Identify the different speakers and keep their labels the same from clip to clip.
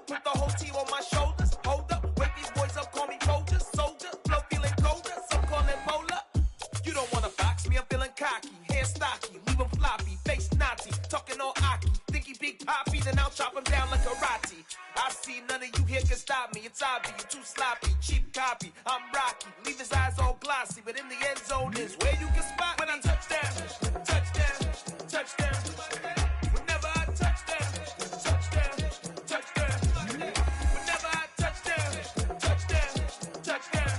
Speaker 1: Put the whole team on my shoulders. Hold up, wake these boys up, call me soldier. Soldier, flow feeling colder, some call it polar. You don't wanna box me, I'm feeling cocky. Hair stocky, leave him floppy, face naughty. Talking all aki, think he big poppy, then I'll chop him down like karate. I see none of you here can stop me. It's obvious, you too sloppy, cheap copy. I'm Rocky, leave his eyes all glossy, but in the end zone is where you can spot when I touchdown, touchdown, touchdown. Whenever I touchdown, touchdown, touchdown. Whenever I touchdown, touchdown, touchdown.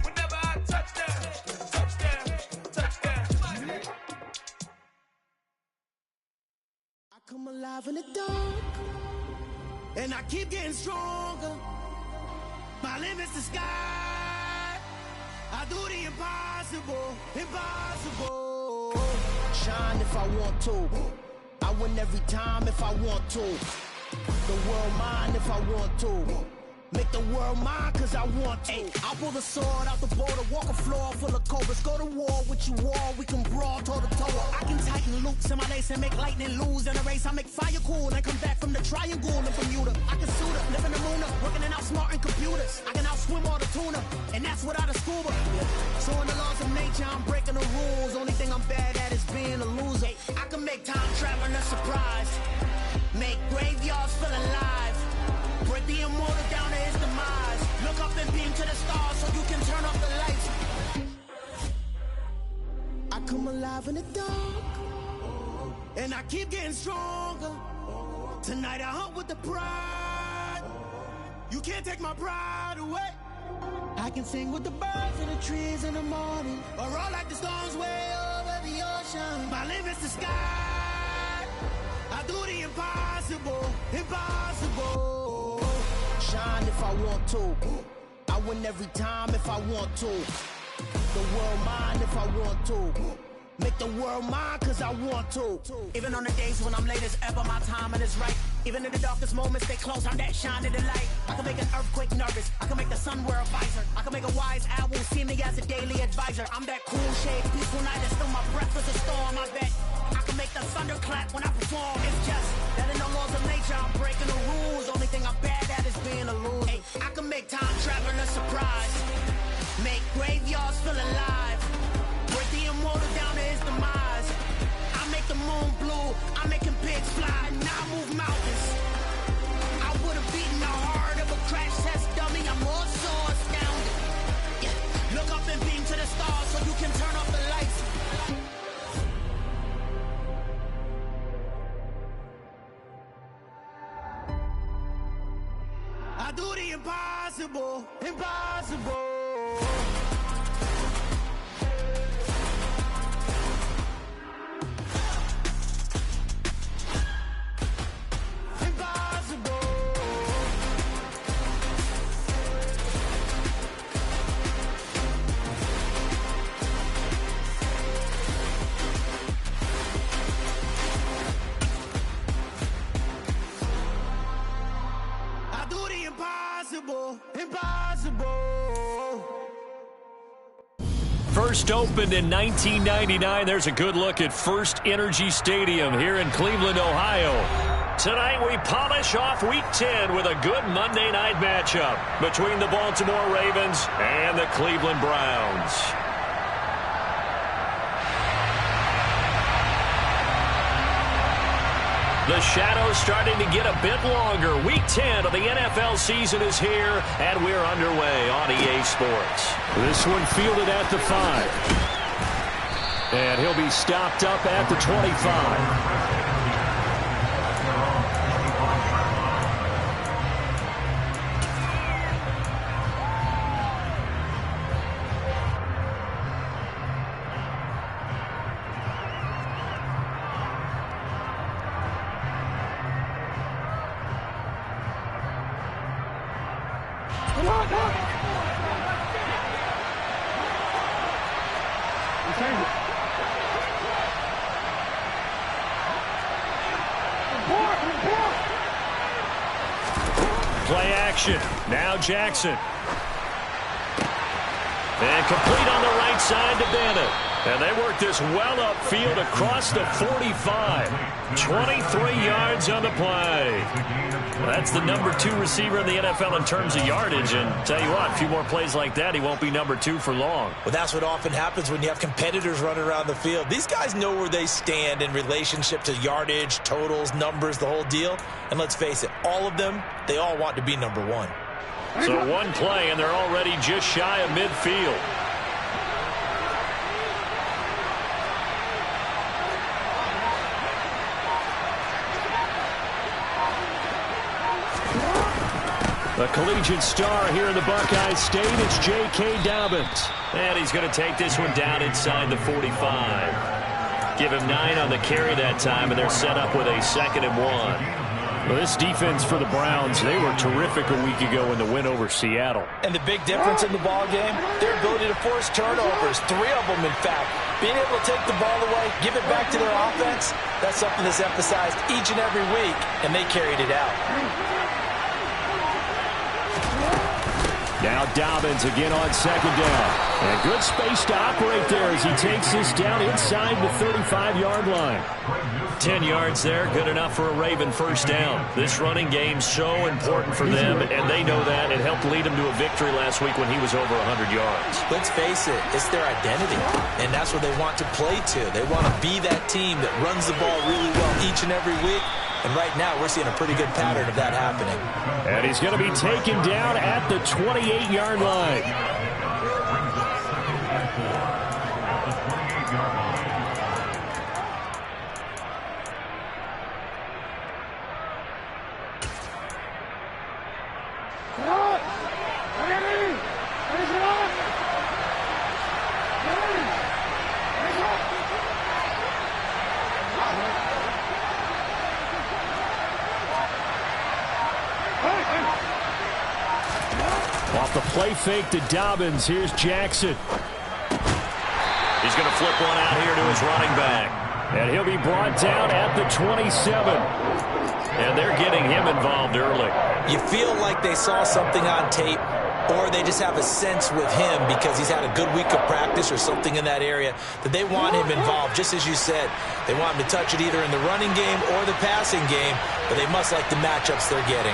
Speaker 1: Whenever I touchdown, touchdown, touchdown.
Speaker 2: I come alive in the dark, and I keep getting stronger. My limit's the sky. I do the impossible, impossible. Shine if I want to. I win every time if I want to. The world mine if I want to. Make the world mine cause I want to. I'll pull the sword out the border, walk a floor full of cobras. Go to war with you all, we can brawl toe to toe. I can tighten loops in my lace and make lightning lose in a race. I make fire cool and come back from the triangle in Bermuda. I can suit up, live in the moon up, working and outsmarting computers. I can outswim all the tuna, and that's without a scuba. So in the laws of nature, I'm breaking the rules. Only thing I'm bad at is being a loser. I can make time traveling a surprise, make graveyards feel alive. Break the immortal down to his demise. Look up and beam to the stars so you can turn off the lights. I come alive in the dark, and I keep getting stronger. Tonight I hunt with the pride. You can't take my pride away. I can sing with the birds and the trees in the morning, or roll like the storms way over the ocean. My limit's the sky. I do the impossible, impossible. Shine if I want to. I win every time if I want to. The world mine if I want to. Make the world mine cause I want to. Even on the days when I'm late as ever, my timing is right. Even in the darkest moments, stay close, I'm that shining the light. I can make an earthquake nervous, I can make the sun wear a visor. I can make a wise owl see me as a daily advisor. I'm that cool shade, peaceful night, and still my breath is a storm, I bet. I can make the thunder clap when I perform. It's just that in the laws of nature, I'm breaking the rules. Only thing I'm bad at is being a loser. Hey, I can make time traveling a surprise, make graveyards feel alive. Break the immortal down to his demise. I make the moon blue, I'm making pigs fly, now I move mountains. I would've beaten the heart of a crash test dummy, I'm more so astounded. Yeah. Look up and beam to the stars so you can turn off the lights. I do the impossible, impossible.
Speaker 3: First opened in 1999. There's a good look at First Energy Stadium here in Cleveland, Ohio. Tonight we polish off Week 10 with a good Monday night matchup between the Baltimore Ravens and the Cleveland Browns. The shadow's starting to get a bit longer. Week 10 of the NFL season is here, and we're underway on EA Sports. This one fielded at the 5. And he'll be stopped up at the 25. Play action. Now Jackson. And complete on the right side to Bennett. And they work this well upfield across the 45. 23 yards on the play. That's the number 2 receiver in the NFL in terms of yardage. And tell you what, a few more plays like that, he won't be number 2 for long.
Speaker 4: Well, that's what often happens when you have competitors running around the field. These guys know where they stand in relationship to yardage, totals, numbers, the whole deal. And let's face it, all of them, they all want to be number 1.
Speaker 3: So one play, and they're already just shy of midfield. The collegiate star here in the Buckeye State, it's J.K. Dobbins. And he's going to take this one down inside the 45. Give him 9 on the carry that time, and they're set up with a 2nd and 1. Well, this defense for the Browns, they were terrific a week ago in the win over Seattle.
Speaker 4: And the big difference in the ball game, their ability to force turnovers, 3 of them in fact. Being able to take the ball away, give it back to their offense, that's something that's emphasized each and every week, and they carried it out.
Speaker 3: Now Dobbins again on 2nd down. And good space to operate there as he takes this down inside the 35-yard line. 10 yards there, good enough for a Raven first down. This running game's so important for them, and they know that. It helped lead them to a victory last week when he was over 100 yards.
Speaker 4: Let's face it, it's their identity, and that's what they want to play to. They want to be that team that runs the ball really well each and every week. And right now, we're seeing a pretty good pattern of that happening.
Speaker 3: And he's going to be taken down at the 28-yard line. Off the play fake to Dobbins. Here's Jackson. He's going to flip one out here to his running back. And he'll be brought down at the 27. And they're getting him involved early.
Speaker 4: You feel like they saw something on tape, or they just have a sense with him because he's had a good week of practice or something in that area that they want him involved. Just as you said, they want him to touch it either in the running game or the passing game, but they must like the matchups they're getting.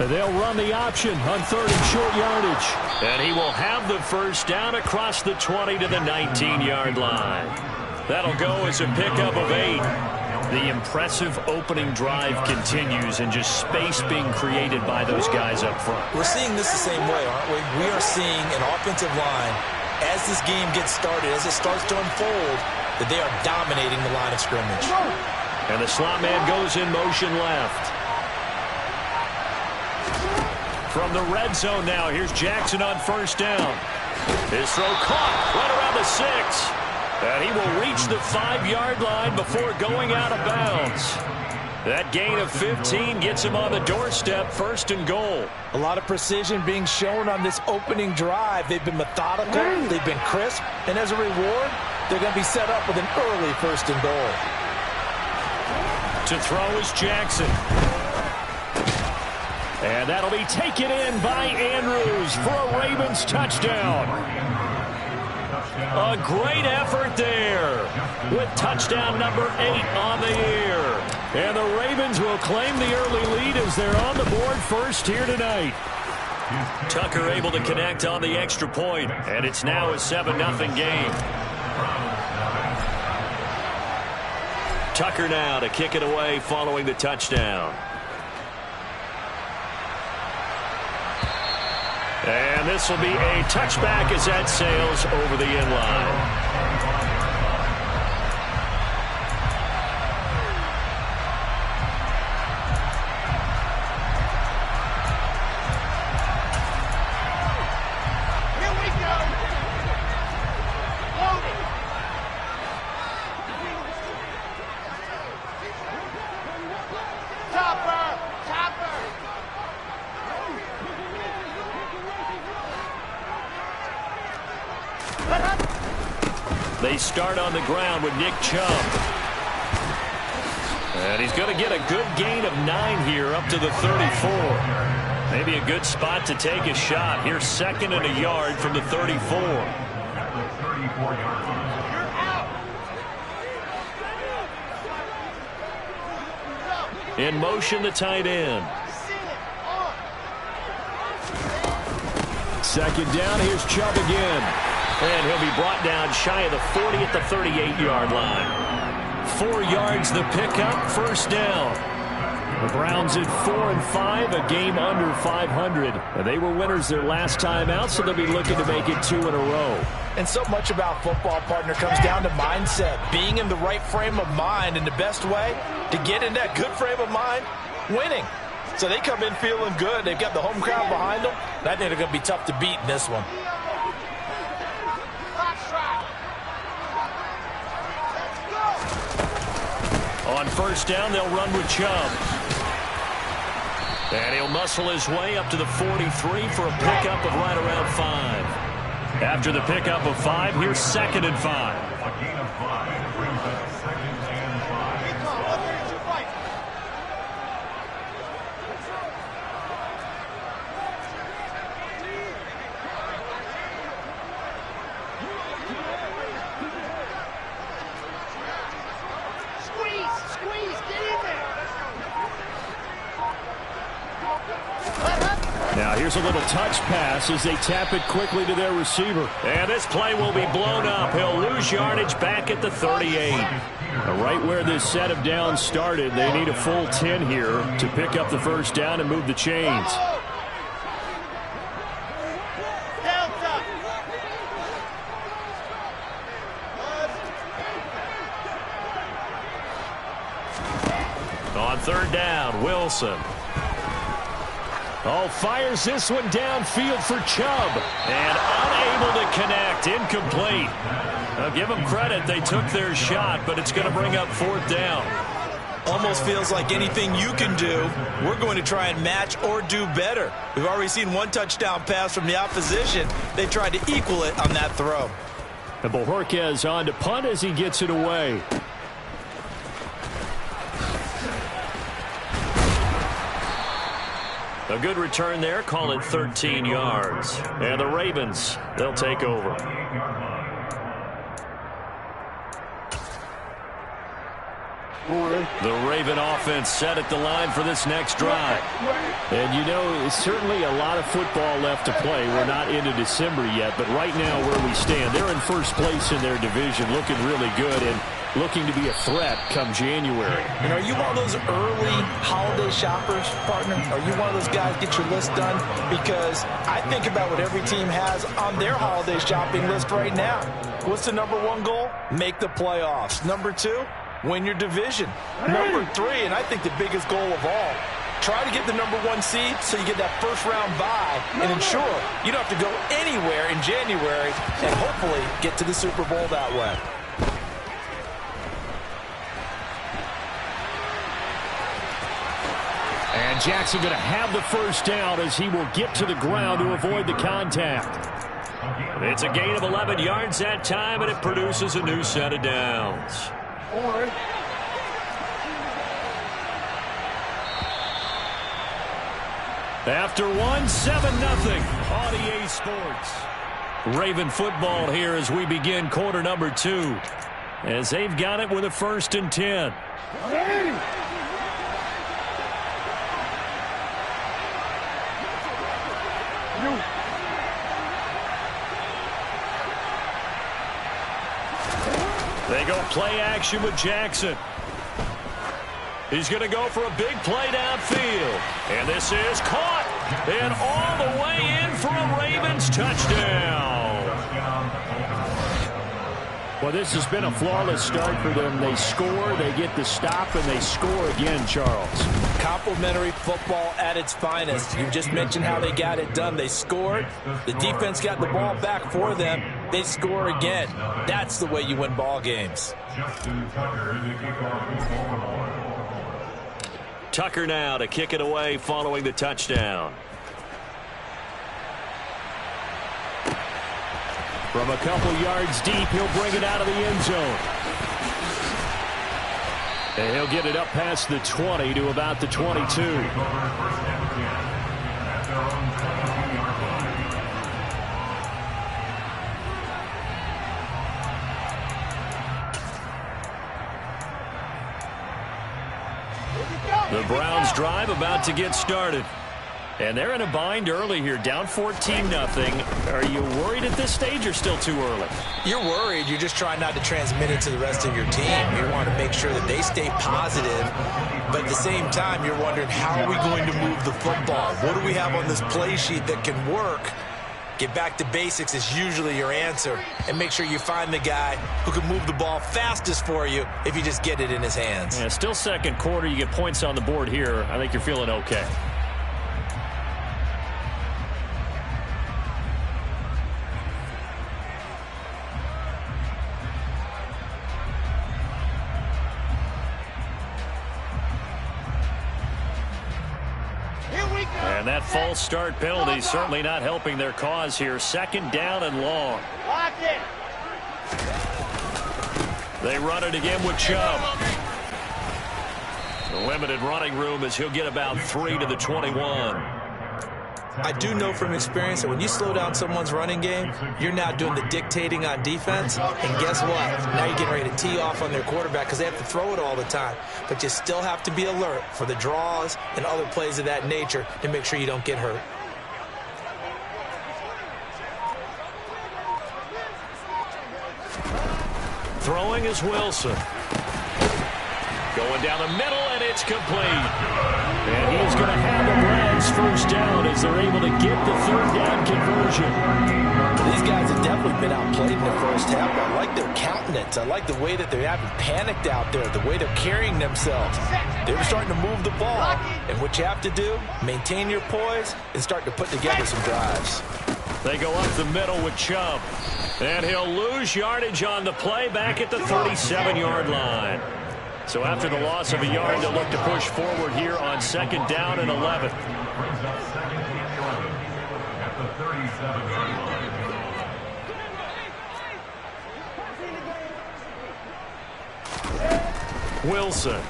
Speaker 3: They'll run the option on 3rd and short yardage. And he will have the first down across the 20 to the 19-yard line. That'll go as a pickup of 8. The impressive opening drive continues and just space being created by those guys up front.
Speaker 4: We're seeing this the same way, aren't we? We are seeing an offensive line, as this game gets started, as it starts to unfold, that they are dominating the line of scrimmage.
Speaker 3: And the slot man goes in motion left. From the red zone now, here's Jackson on 1st down. His throw caught right around the 6. And he will reach the 5-yard line before going out of bounds. That gain of 15 gets him on the doorstep, 1st and goal.
Speaker 4: A lot of precision being shown on this opening drive. They've been methodical, they've been crisp, and as a reward, they're going to be set up with an early 1st and goal.
Speaker 3: To throw is Jackson. And that'll be taken in by Andrews for a Ravens touchdown. A great effort there with touchdown number 8 on the year. And the Ravens will claim the early lead as they're on the board first here tonight. Tucker able to connect on the extra point, and it's now a 7-0 game. Tucker now to kick it away following the touchdown. And this will be a touchback as that sails over the end line. They start on the ground with Nick Chubb. And he's going to get a good gain of 9 here up to the 34. Maybe a good spot to take a shot. Here's 2nd and a yard from the 34. In motion, the tight end.
Speaker 5: 2nd down, here's Chubb again.
Speaker 3: And he'll be brought down shy of the 40 at the 38-yard line. 4 yards the pickup, 1st down. The Browns at 4-5, a game under 500. And they were winners their last time out, so they'll be looking to make it 2 in a row.
Speaker 4: And so much about football, partner, comes down to mindset. Being in the right frame of mind, and the best way to get in that good frame of mind, winning. So they come in feeling good. They've got the home crowd behind them. I think they're going to be tough to beat in this one.
Speaker 3: On 1st down, they'll run with Chubb. And he'll muscle his way up to the 43 for a pickup of right around 5. After the pickup of 5, here's 2nd and 5.
Speaker 6: A gain of 5 brings up 2nd and 5.
Speaker 5: Now here's a little touch pass as they tap it quickly to their receiver.
Speaker 3: And this play will be blown up. He'll lose yardage back at the 38.
Speaker 5: Right where this set of downs started, they need a full 10 here to pick up the 1st down and move the chains.
Speaker 3: On 3rd down, Wilson.
Speaker 5: Oh, fires this one downfield for Chubb.
Speaker 3: And unable to connect. Incomplete. Now, give them credit. They took their shot, but it's going to bring up 4th down.
Speaker 4: Almost feels like anything you can do, we're going to try and match or do better. We've already seen 1 touchdown pass from the opposition. They tried to equal it on that throw.
Speaker 5: And Bojorquez on to punt as he gets it away.
Speaker 3: A good return there, call it 13 yards. And the Ravens, they'll take over. The Raven offense set at the line for this next drive.
Speaker 5: And you know, certainly a lot of football left to play. We're not into December yet, but right now where we stand, they're in 1st place in their division, looking really good and looking to be a threat come January.
Speaker 4: And are you one of those early holiday shoppers, partner? Are you one of those guys get your list done? Because I think about what every team has on their holiday shopping list right now. What's the #1 goal? Make the playoffs. #2, win your division. #3, and I think the biggest goal of all, try to get the #1 seed so you get that 1st round bye and ensure you don't have to go anywhere in January and hopefully get to the Super Bowl that way.
Speaker 5: And Jackson going to have the 1st down as he will get to the ground to avoid the contact.
Speaker 3: It's a gain of 11 yards that time, and it produces a new set of downs.
Speaker 5: After 1, 7-0
Speaker 3: on EA Sports. Raven football here as we begin quarter #2. As they've got it with a 1st and 10. They go play action with Jackson. He's going to go for a big play downfield. And this is caught. And all the way in for a Ravens touchdown.
Speaker 5: Well, this has been a flawless start for them. They score, they get the stop, and they score again, Charles.
Speaker 4: Complimentary football at its finest. You just mentioned how they got it done. They scored. The defense got the ball back for them. They score again. That's the way you win ball games.
Speaker 3: Tucker now to kick it away following the touchdown.
Speaker 5: From a couple yards deep, he'll bring it out of the end zone. And he'll get it up past the 20 to about the 22. The Browns drive about to get started. And they're in a bind early here, down 14-0. Are you worried at this stage or still too early?
Speaker 4: You're worried. You're just trying not to transmit it to the rest of your team. You want to make sure that they stay positive. But at the same time, you're wondering, how are we going to move the football? What do we have on this play sheet that can work? Get back to basics is usually your answer. And make sure you find the guy who can move the ball fastest for you if you just get it in his hands.
Speaker 5: Yeah, still second quarter. You get points on the board here. I think you're feeling okay. And that false start penalty certainly not helping their cause here. Second down and long. They run it again with Chubb. The limited running room as he'll get about 3 to the 21.
Speaker 4: I do know from experience that when you slow down someone's running game, you're now doing the dictating on defense. And guess what? Now you're getting ready to tee off on their quarterback because they have to throw it all the time. But you still have to be alert for the draws and other plays of that nature to make sure you don't get hurt.
Speaker 3: Throwing is Wilson. Going down the middle, and it's complete. And he's going to have the Browns first down as they're able to get the third down conversion.
Speaker 4: These guys have definitely been outplayed in the first half. I like their countenance. I like the way that they haven't panicked out there, the way they're carrying themselves. They're starting to move the ball. And what you have to do, maintain your poise and start to put together some drives.
Speaker 3: They go up the middle with Chubb. And he'll lose yardage on the play back at the 37-yard line. So after the loss of a yard, they'll look to push forward here on second down and 11. Wilson.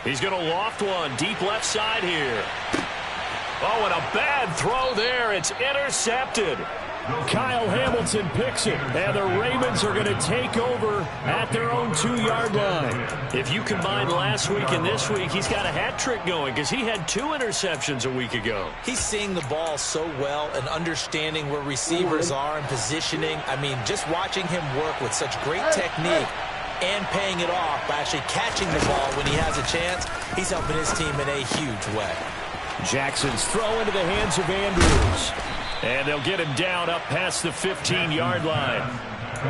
Speaker 3: He's going to loft one deep left side here. Oh, and a bad throw there. It's intercepted.
Speaker 5: Kyle Hamilton picks it, and the Ravens are going to take over at their own 2-yard line.
Speaker 3: If you combine last week and this week, he's got a hat trick going because he had 2 interceptions a week ago.
Speaker 4: He's seeing the ball so well and understanding where receivers are and positioning. I mean, just watching him work with such great technique and paying it off by actually catching the ball when he has a chance, he's helping his team in a huge way.
Speaker 5: Jackson's throw into the hands of Andrews.
Speaker 3: And they'll get him down up past the 15-yard line.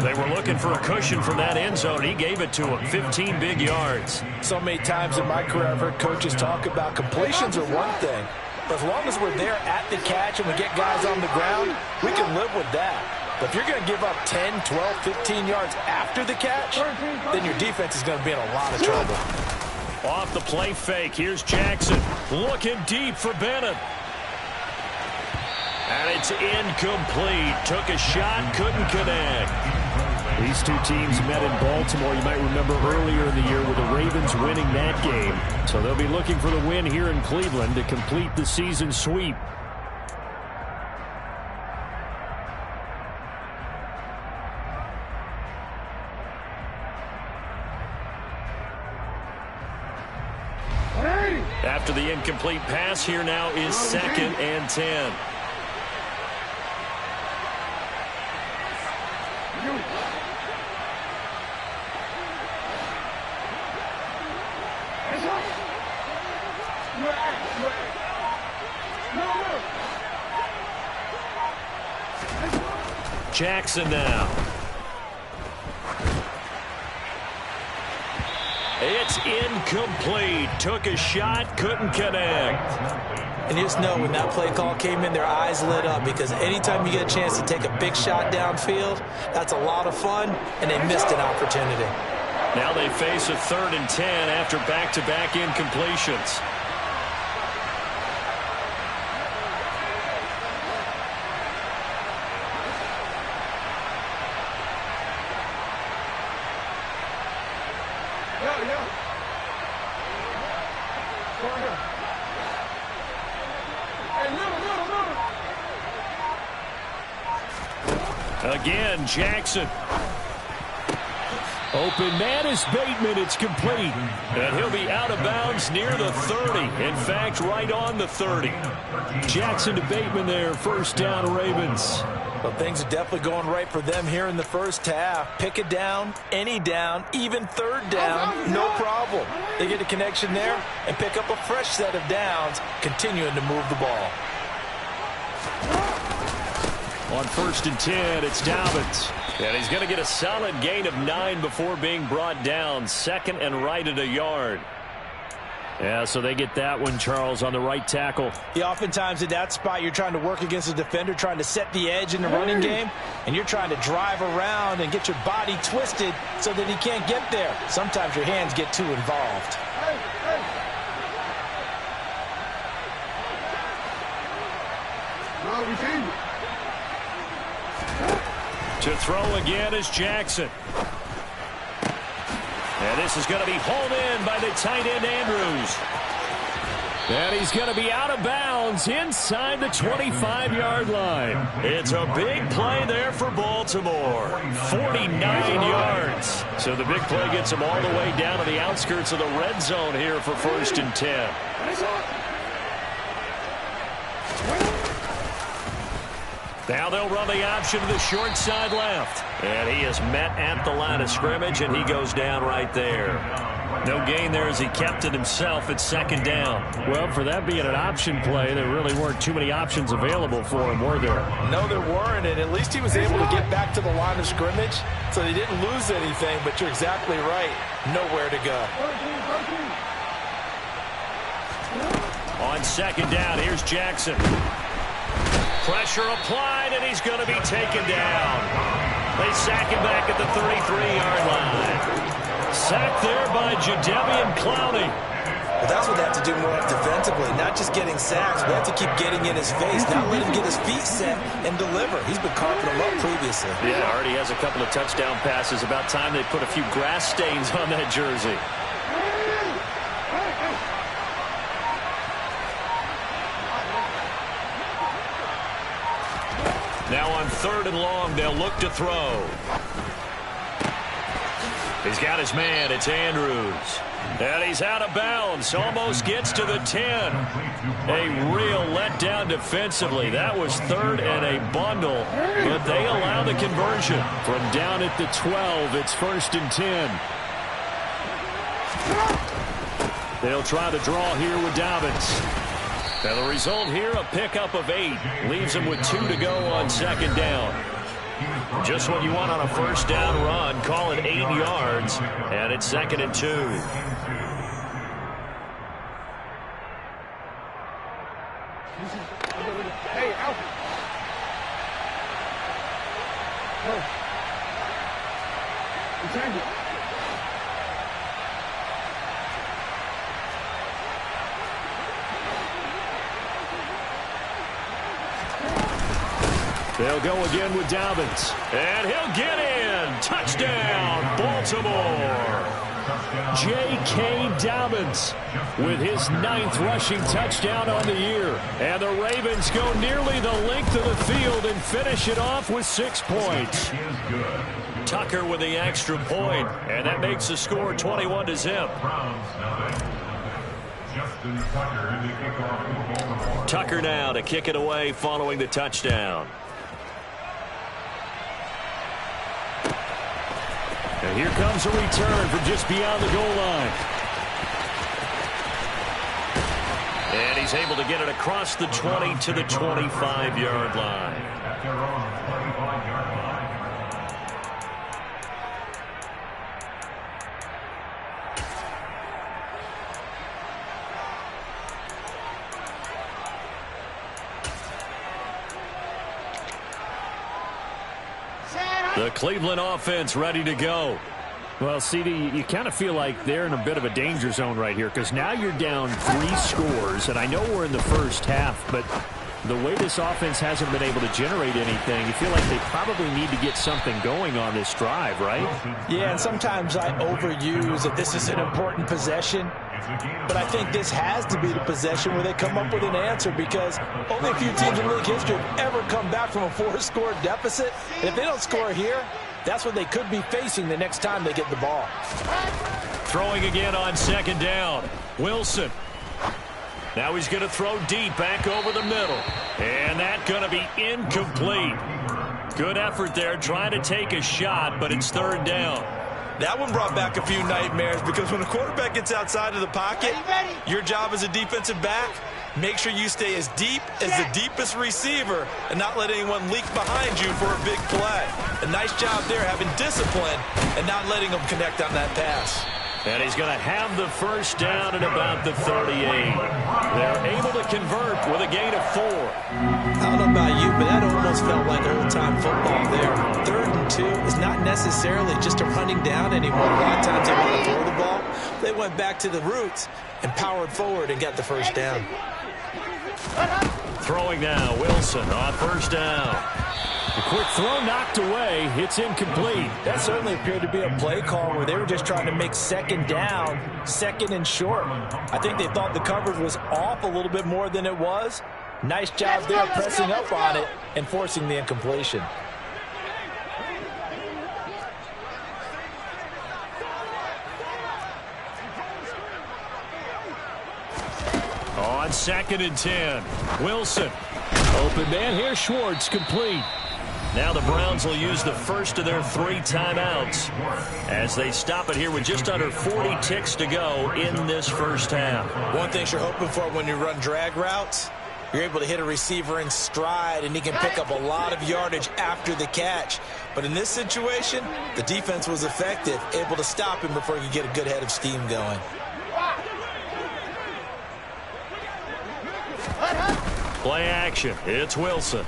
Speaker 3: They were looking for a cushion from that end zone. He gave it to him, 15 big yards.
Speaker 4: So many times in my career I've heard coaches talk about completions are one thing. But as long as we're there at the catch and we get guys on the ground, we can live with that. But if you're going to give up 10, 12, 15 yards after the catch, then your defense is going to be in a lot of trouble.
Speaker 3: Off the play fake, here's Jackson. Looking deep for Bennett. And it's incomplete. Took a shot, couldn't connect.
Speaker 5: These two teams met in Baltimore, you might remember, earlier in the year with the Ravens winning that game. So they'll be looking for the win here in Cleveland to complete the season sweep.
Speaker 3: After the incomplete pass, here now is 2nd and 10. Jackson now. It's incomplete. Took a shot, couldn't connect.
Speaker 4: And you just know when that play call came in, their eyes lit up because anytime you get a chance to take a big shot downfield, that's a lot of fun, and they missed an opportunity.
Speaker 3: Now they face a 3rd and 10 after back-to-back incompletions. Again, Jackson. Open man is Bateman. It's complete. And he'll be out of bounds near the 30. In fact, right on the 30. Jackson to Bateman there. First down, Ravens.
Speaker 4: Well, things are definitely going right for them here in the first half. Pick it down, any down, even third down, no problem. They get a connection there and pick up a fresh set of downs, continuing to move the ball.
Speaker 3: On 1st and 10, it's Dobbins. And he's going to get a solid gain of 9 before being brought down. Second and right at a yard. Yeah, so they get that one, Charles, on the right tackle.
Speaker 4: Yeah, oftentimes in that spot, you're trying to work against a defender, trying to set the edge in the running game, and you're trying to drive around and get your body twisted so that he can't get there. Sometimes your hands get too involved.
Speaker 3: To throw again is Jackson. And this is going to be hauled in by the tight end, Andrews. And he's going to be out of bounds inside the 25-yard line. It's a big play there for Baltimore. 49 yards. So the big play gets them all the way down to the outskirts of the red zone here for 1st and 10. Now they'll run the option to the short side left. And he is met at the line of scrimmage, and he goes down right there. No gain there as he kept it himself at 2nd down.
Speaker 5: Well, for that being an option play, there really weren't too many options available for him, were there?
Speaker 4: No, there weren't, and at least he was able to get back to the line of scrimmage, so he didn't lose anything, but you're exactly right. Nowhere to go.
Speaker 3: On 2nd down, here's Jackson. Pressure applied, and he's going to be taken down. They sack him back at the 33-yard line. Sacked there by Jadeveon Clowney.
Speaker 4: But that's what they have to do more defensively, not just getting sacks, but they have to keep getting in his face, not let him get his feet set and deliver. He's been carving them up previously.
Speaker 3: Yeah, already has a couple of touchdown passes. About time they put a few grass stains on that jersey. Now on 3rd and long, they'll look to throw. He's got his man. It's Andrews. And he's out of bounds. Almost gets to the 10. A real letdown defensively. That was 3rd and a bundle. But they allow the conversion.
Speaker 5: From down at the 12, it's 1st and 10. They'll try to draw here with Dobbins.
Speaker 3: And the result here, a pickup of 8. Leaves them with 2 to go on 2nd down. Just what you want on a 1st down run. Call it 8 yards. And it's 2nd and 2.
Speaker 7: Hey, Alfred.
Speaker 3: They'll go again with Dobbins. And he'll get in. Touchdown, Baltimore.
Speaker 5: J.K. Dobbins with his 9th rushing touchdown on the year.
Speaker 3: And the Ravens go nearly the length of the field and finish it off with 6 points. Tucker with the extra point, and that makes the score 21-0. Tucker now to kick it away following the touchdown.
Speaker 5: And here comes a return from just beyond the goal line.
Speaker 3: And he's able to get it across the 20 to the 25-yard line. The Cleveland offense ready to go.
Speaker 5: Well, CD, you kind of feel like they're in a bit of a danger zone right here because now you're down 3 scores, and I know we're in the first half, but the way this offense hasn't been able to generate anything, you feel like they probably need to get something going on this drive, right?
Speaker 4: Yeah, and sometimes I overuse that this is an important possession. But I think this has to be the possession where they come up with an answer, because only a few teams in league history have ever come back from a 4-score deficit. And if they don't score here, that's what they could be facing the next time they get the ball.
Speaker 3: Throwing again on second down. Wilson. Now he's going to throw deep back over the middle. And that's going to be incomplete. Good effort there trying to take a shot, but it's third down.
Speaker 4: That one brought back a few nightmares, because when a quarterback gets outside of the pocket, your job as a defensive back, make sure you stay as deep as the deepest receiver and not let anyone leak behind you for a big play. A nice job there, having discipline and not letting them connect on that pass.
Speaker 3: And he's going to have the first down at about the 38. They're able to convert with a gain of 4.
Speaker 4: I don't know about you, but that almost felt like old-time football there. 3rd and 2 is not necessarily just a running down anymore. A lot of times they want to throw the ball. They went back to the roots and powered forward and got the first down.
Speaker 3: Throwing now, Wilson on first down.
Speaker 5: The quick throw knocked away. It's incomplete.
Speaker 4: That certainly appeared to be a play call where they were just trying to make second down, second and short. I think they thought the coverage was off a little bit more than it was. Nice job there pressing up on it and forcing the incompletion.
Speaker 3: On second and 10, Wilson.
Speaker 5: Open man here, Schwartz, complete.
Speaker 3: Now the Browns will use the first of their 3 timeouts as they stop it here with just under 40 ticks to go in this first half.
Speaker 4: One thing you're hoping for when you run drag routes, you're able to hit a receiver in stride, and he can pick up a lot of yardage after the catch. But in this situation, the defense was effective, able to stop him before he could get a good head of steam going.
Speaker 3: Play action. It's Wilson.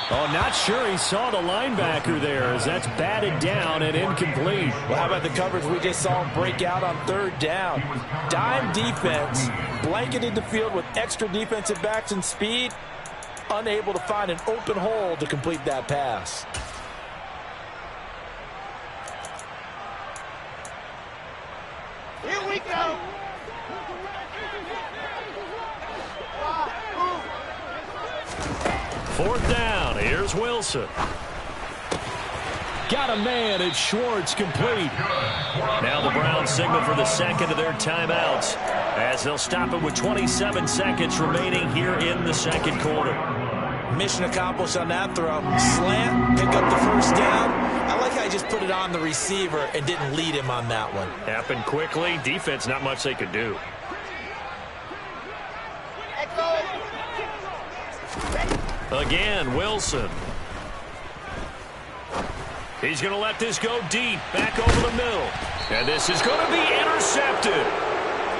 Speaker 5: Oh, not sure he saw the linebacker there, as that's batted down and incomplete.
Speaker 4: Well, how about the coverage we just saw him break out on 3rd down? Dime defense, blanketed the field with extra defensive backs and speed, unable to find an open hole to complete that pass.
Speaker 2: Here we go.
Speaker 3: Fourth down. Here's Wilson.
Speaker 5: Got a man at Schwartz, complete.
Speaker 3: Now the Browns signal for the second of their timeouts as they'll stop it with 27 seconds remaining here in the second quarter.
Speaker 4: Mission accomplished on that throw. Slant, pick up the first down. I like how he just put it on the receiver and didn't lead him on that one.
Speaker 3: Happened quickly. Defense, not much they could do. Again, Wilson. He's going to let this go deep, back over the middle. And this is going to be intercepted.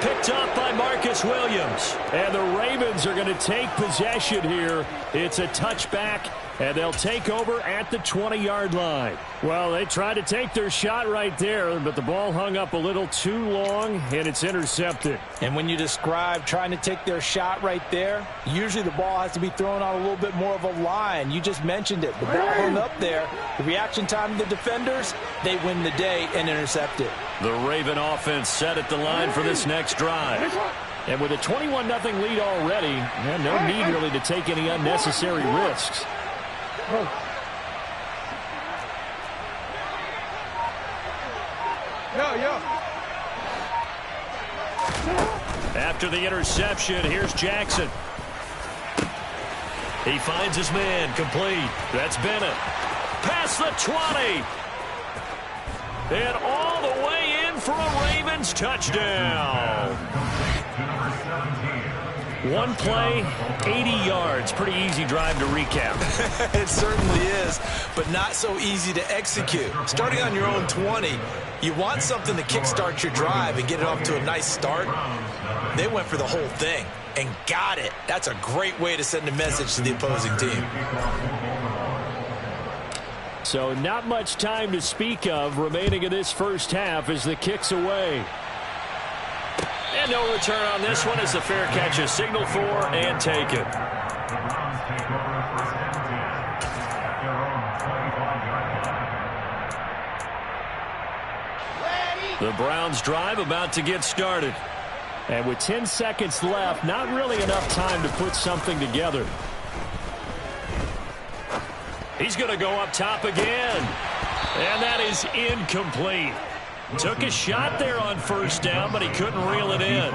Speaker 3: Picked up by Marcus Williams.
Speaker 5: And the Ravens are going to take possession here. It's a touchback, and they'll take over at the 20-yard line. Well, they tried to take their shot right there, but the ball hung up a little too long, and it's intercepted.
Speaker 4: And when you describe trying to take their shot right there, usually the ball has to be thrown on a little bit more of a line. You just mentioned it. The ball hung up there. The reaction time of the defenders, they win the day and intercept it.
Speaker 3: The Raven offense set at the line for this next drive.
Speaker 5: And with a 21-0 lead already, no need really to take any unnecessary risks.
Speaker 3: After the interception, here's Jackson. He finds his man, complete. That's Bennett. Past the 20. And all the way in for a Ravens touchdown. One play, 80 yards. Pretty easy drive to recap.
Speaker 4: It certainly is, but not so easy to execute. Starting on your own 20, you want something to kickstart your drive and get it off to a nice start. They went for the whole thing and got it. That's a great way to send a message to the opposing team.
Speaker 5: So not much time to speak of remaining in this first half as the kick's away.
Speaker 3: And no return on this one as the fair catch is signaled for and taken.
Speaker 2: Ready,
Speaker 3: The Browns drive about to get started.
Speaker 5: And with 10 seconds left, not really enough time to put something together.
Speaker 3: He's going to go up top again. And that is incomplete. Took a shot there on first down, but he couldn't reel it in.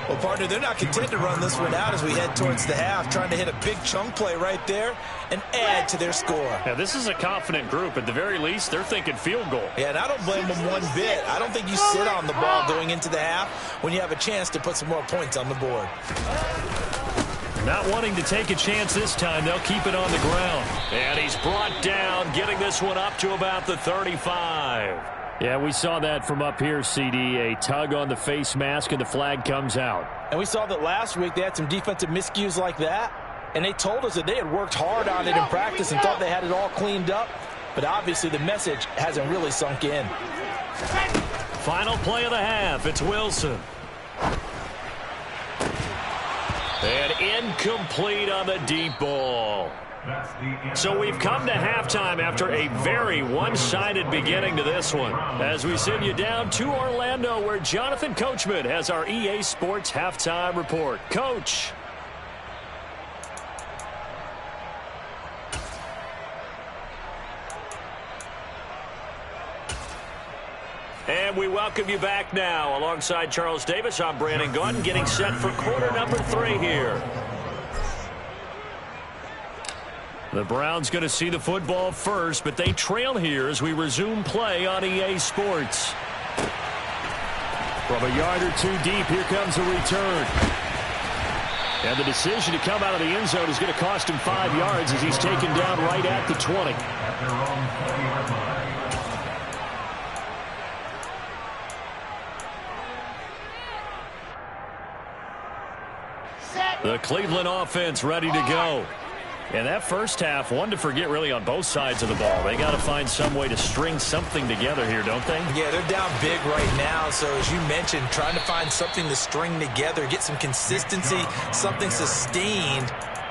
Speaker 4: Well, partner, they're not content to run this one out as we head towards the half, trying to hit a big chunk play right there and add to their score.
Speaker 3: Yeah, this is a confident group. At the very least, they're thinking field goal.
Speaker 4: Yeah, and I don't blame them one bit. I don't think you sit on the ball going into the half when you have a chance to put some more points on the board.
Speaker 3: Not wanting to take a chance this time, they'll keep it on the ground. And he's brought down, getting this one up to about the 35.
Speaker 5: Yeah, we saw that from up here, CD. A tug on the face mask, and the flag comes out.
Speaker 4: And we saw that last week they had some defensive miscues like that. And they told us that they had worked hard on it in practice and thought they had it all cleaned up. But obviously the message hasn't really sunk in.
Speaker 3: Final play of the half. It's Wilson. And incomplete on the deep ball. So we've come to halftime after a very one-sided beginning to this one. As we send you down to Orlando, where Jonathan Coachman has our EA Sports halftime report. Coach. And we welcome you back now. Alongside Charles Davis, I'm Brandon Gaudin, getting set for quarter number 3 here. The Browns going to see the football first, but they trail here as we resume play on EA Sports.
Speaker 5: From a yard or two deep, here comes a return. And the decision to come out of the end zone is going to cost him 5 yards as he's taken down right at the 20.
Speaker 3: The Cleveland offense ready to go. And that first half, one to forget really on both sides of the ball. They got to find some way to string something together here, don't they?
Speaker 4: Yeah, they're down big right now. So as you mentioned, trying to find something to string together, get some consistency, something sustained,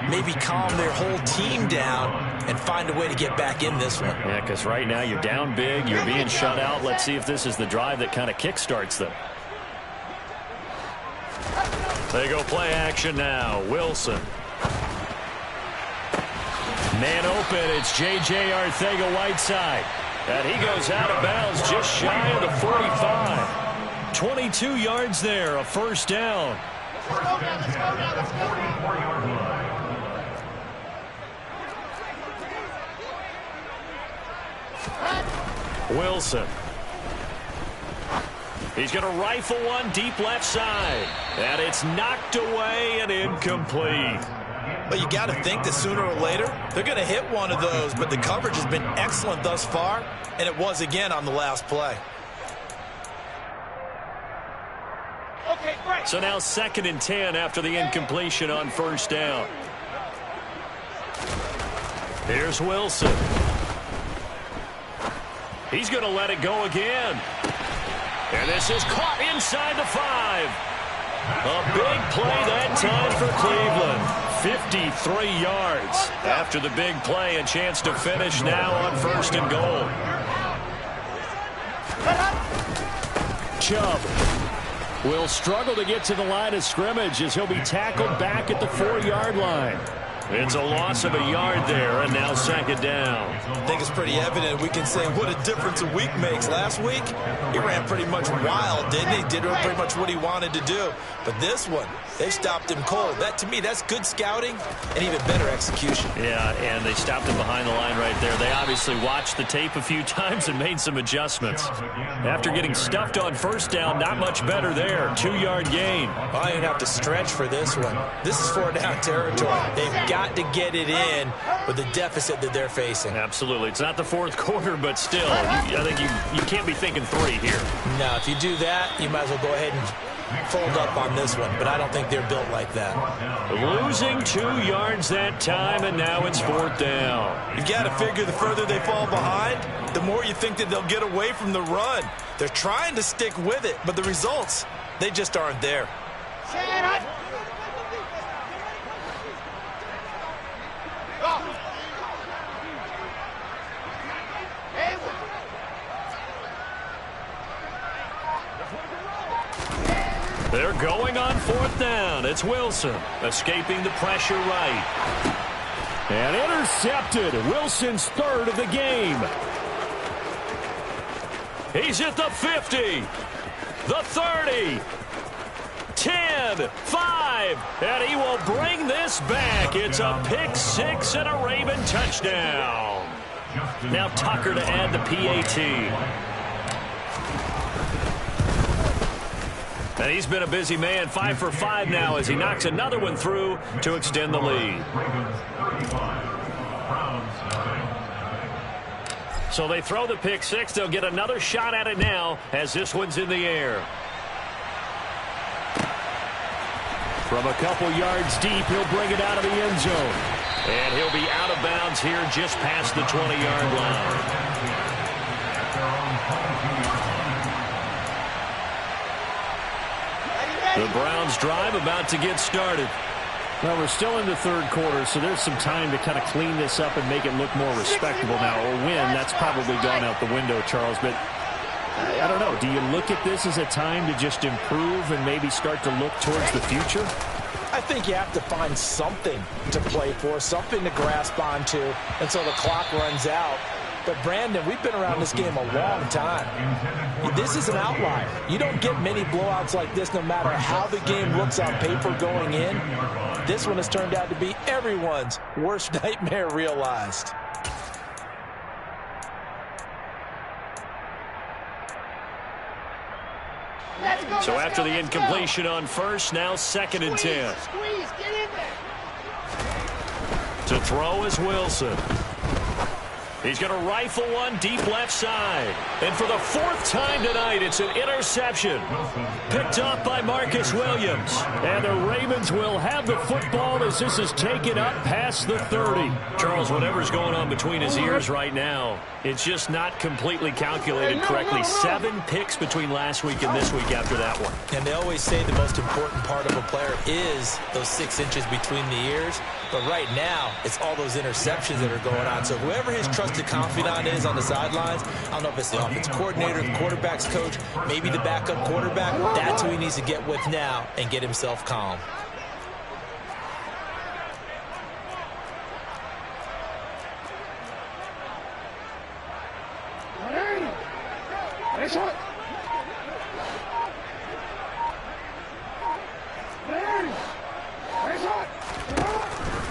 Speaker 4: maybe calm their whole team down and find a way to get back in this one.
Speaker 3: Yeah, because right now you're down big, you're being shut out. Let's see if this is the drive that kind of kickstarts them. They go play action now. Wilson. Man open, it's J.J. Arcega-Whiteside. And he goes out of bounds just shy of the 45. 22 yards there, a first down. Wilson. He's going to rifle one deep left side. And it's knocked away and incomplete.
Speaker 4: But you got to think that sooner or later, they're going to hit one of those. But the coverage has been excellent thus far, and it was again on the last play.
Speaker 1: Okay, great.
Speaker 3: So now 2nd and 10 after the incompletion on first down. Here's Wilson. He's going to let it go again. And this is caught inside the 5. A big play that time for Cleveland. 53 yards. After the big play, a chance to finish now on 1st and goal.
Speaker 5: Chubb will struggle to get to the line of scrimmage as he'll be tackled back at the 4-yard line.
Speaker 3: It's a loss of a yard there, and now 2nd down.
Speaker 4: I think it's pretty evident. We can say what a difference a week makes. Last week, he ran pretty much wild, didn't he? Did pretty much what he wanted to do. But this one, they stopped him cold. That, to me, that's good scouting and even better execution.
Speaker 3: Yeah, and they stopped him behind the line right there. They obviously watched the tape a few times and made some adjustments. After getting stuffed on first down, not much better there. 2-yard gain.
Speaker 4: Well, I didn't have to stretch for this one. This is 4-down territory. They've got to get it in with the deficit that they're facing.
Speaker 3: Absolutely. It's not the 4th quarter, but still, I think you can't be thinking 3 here.
Speaker 4: No, if you do that, you might as well go ahead and fold up on this one, but I don't think they're built like that.
Speaker 3: Losing 2 yards that time, and now it's 4th down.
Speaker 4: You've got to figure the further they fall behind, the more you think that they'll get away from the run. They're trying to stick with it, but the results, they just aren't there.
Speaker 3: Going on fourth down, it's Wilson, escaping the pressure right.
Speaker 5: And intercepted. Wilson's third of the game.
Speaker 3: He's at the 50, the 30, 10, 5, and he will bring this back. It's a pick six and a Raven touchdown. Now Tucker to add the PAT. And he's been a busy man, 5 for 5 now as he knocks another one through to extend the lead. So they throw the pick six. They'll get another shot at it now as this one's in the air.
Speaker 5: From a couple yards deep, he'll bring it out of the end zone.
Speaker 3: And he'll be out of bounds here just past the 20-yard line. The Browns drive about to get started.
Speaker 5: Well, we're still in the third quarter, so there's some time to kind of clean this up and make it look more respectable now. A win, that's probably gone out the window, Charles. But I don't know. Do you look at this as a time to just improve and maybe start to look towards the future?
Speaker 4: I think you have to find something to play for, something to grasp onto until the clock runs out. But, Brandon, we've been around this game a long time. This is an outlier. You don't get many blowouts like this no matter how the game looks on paper going in. This one has turned out to be everyone's worst nightmare realized.
Speaker 3: So after the incompletion on first, now 2nd and 10. To throw is Wilson. He's going to rifle one deep left side. And for the 4th time tonight, it's an interception. Picked off by Marcus Williams.
Speaker 5: And the Ravens will have the football as this is taken up past the 30.
Speaker 3: Charles, whatever's going on between his ears right now, it's just not completely calculated correctly. 7 picks between last week and this week after that one.
Speaker 4: And they always say the most important part of a player is those 6 inches between the ears. But right now, it's all those interceptions that are going on. So whoever his trusted confidant is on the sidelines, I don't know if it's the offense coordinator, the quarterback's coach, maybe the backup quarterback, that's who he needs to get with now and get himself calm.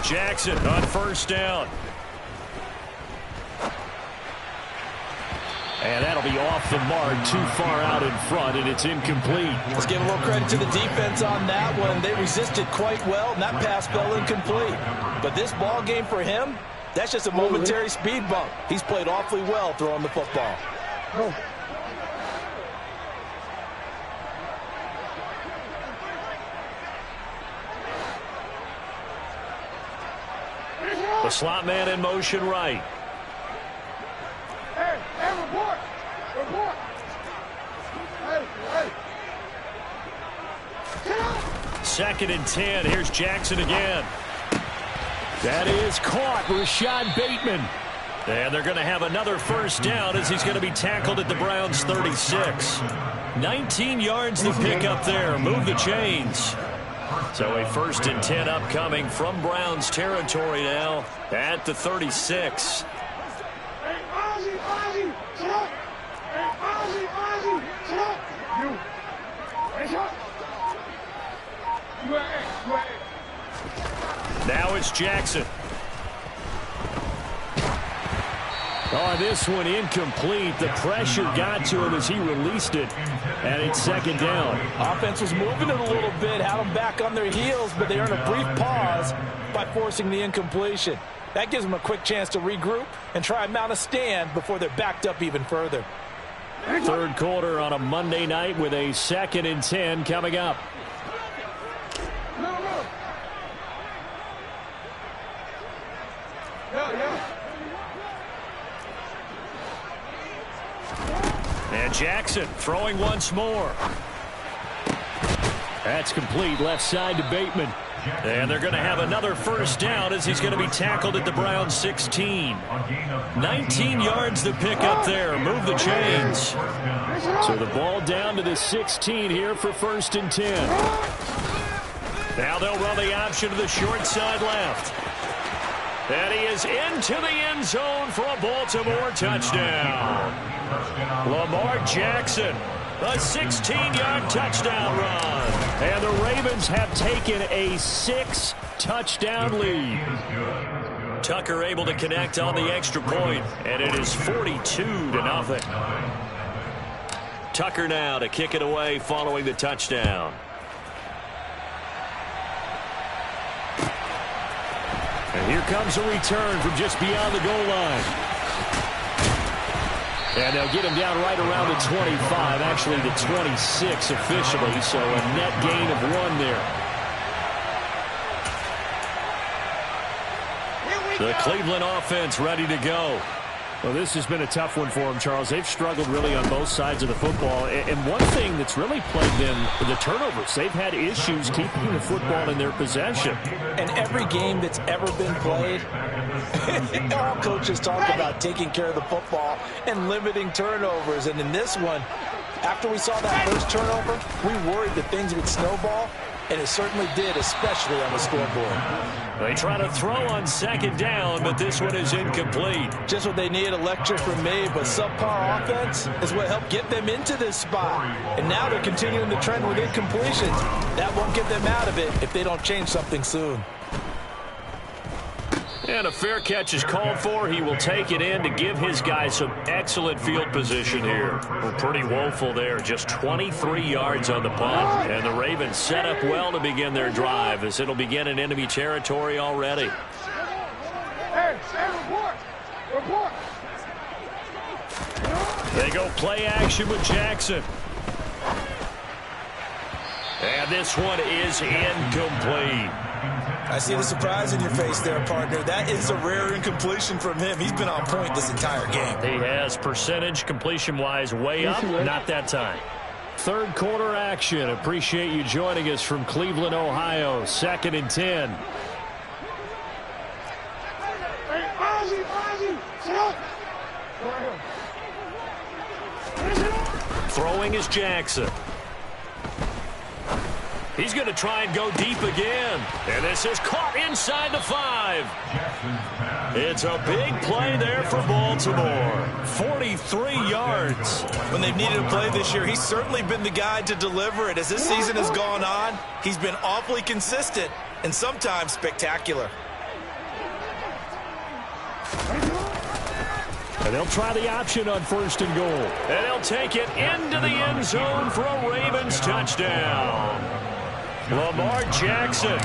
Speaker 3: Jackson on first down.
Speaker 5: And that'll be off the mark, too far out in front, and it's incomplete.
Speaker 4: Let's give a little credit to the defense on that one. They resisted quite well, and that pass fell incomplete. But this ball game for him, that's just a momentary speed bump. He's played awfully well throwing the football.
Speaker 3: The slot man in motion right.
Speaker 7: Report.
Speaker 3: Second and 10. Here's Jackson again.
Speaker 5: That is caught. Rashad Bateman.
Speaker 3: And they're going to have another first down as he's going to be tackled at the Browns' 36. 19 yards to pick up there. Move the chains. So a 1st and 10 upcoming from Browns territory now at the 36. Now it's Jackson.
Speaker 5: Oh, this one incomplete. The pressure got to him as he released it. And it's 2nd down.
Speaker 4: Offense was moving it a little bit, had them back on their heels, but they earned a brief pause by forcing the incompletion. That gives them a quick chance to regroup and try and mount a stand before they're backed up even further.
Speaker 5: 3rd quarter on a Monday night with a 2nd and 10 coming up.
Speaker 3: And Jackson throwing once more.
Speaker 5: That's complete. Left side to Bateman.
Speaker 3: And they're going to have another first down as he's going to be tackled at the Browns 16. 19 yards to pick up there. Move the chains.
Speaker 5: So the ball down to the 16 here for 1st and 10.
Speaker 3: Now they'll run the option to the short side left. And he is into the end zone for a Baltimore touchdown. Lamar Jackson, a 16-yard touchdown run.
Speaker 5: And the Ravens have taken a 6-touchdown lead.
Speaker 3: Tucker able to connect on the extra point, and it is 42-0. Tucker now to kick it away following the touchdown.
Speaker 5: And here comes a return from just beyond the goal line. And they'll get him down right around the 25, actually the 26 officially, so a net gain of 1 there.
Speaker 3: The Cleveland offense ready to go.
Speaker 5: Well, this has been a tough one for them, Charles. They've struggled really on both sides of the football. And one thing that's really plagued them, the turnovers. They've had issues keeping the football in their possession.
Speaker 4: And every game that's ever been played, all coaches talk about taking care of the football and limiting turnovers. And in this one, after we saw that first turnover, we worried that things would snowball. And it certainly did, especially on the scoreboard.
Speaker 3: They try to throw on 2nd down, but this one is incomplete.
Speaker 4: Just what they need, a lecture from me, but subpar offense is what helped get them into this spot. And now they're continuing the trend with incompletions. That won't get them out of it if they don't change something soon.
Speaker 3: And a fair catch is called for. He will take it in to give his guys some excellent field position here. Well, pretty woeful there. Just 23 yards on the punt. And the Ravens set up well to begin their drive as it'll begin in enemy territory already.
Speaker 7: Hey, report! Report!
Speaker 3: They go play action with Jackson. And this one is incomplete.
Speaker 4: I see the surprise in your face there, partner. That is a rare incompletion from him. He's been on point this entire game.
Speaker 3: He has percentage completion-wise way up. Not that time.
Speaker 5: 3rd quarter action. Appreciate you joining us from Cleveland, Ohio. 2nd and 10.
Speaker 7: Hey, Ozzie, sit up!
Speaker 3: Throwing is Jackson. He's going to try and go deep again. And this is caught inside the 5. It's a big play there for Baltimore. 43 yards.
Speaker 4: When they've needed a play this year, he's certainly been the guy to deliver it. As this season has gone on, he's been awfully consistent and sometimes spectacular.
Speaker 5: And they'll try the option on 1st and goal.
Speaker 3: And he'll take it into the end zone for a Ravens touchdown. Lamar Jackson,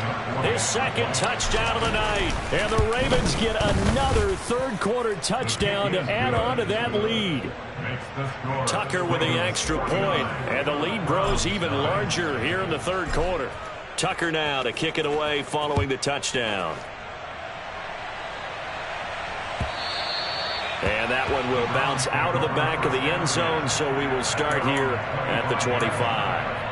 Speaker 3: his 2nd touchdown of the night.
Speaker 5: And the Ravens get another 3rd quarter touchdown to add on to that lead.
Speaker 3: Tucker with the extra point, and the lead grows even larger here in the 3rd quarter. Tucker now to kick it away following the touchdown. And that one will bounce out of the back of the end zone, so we will start here at the 25.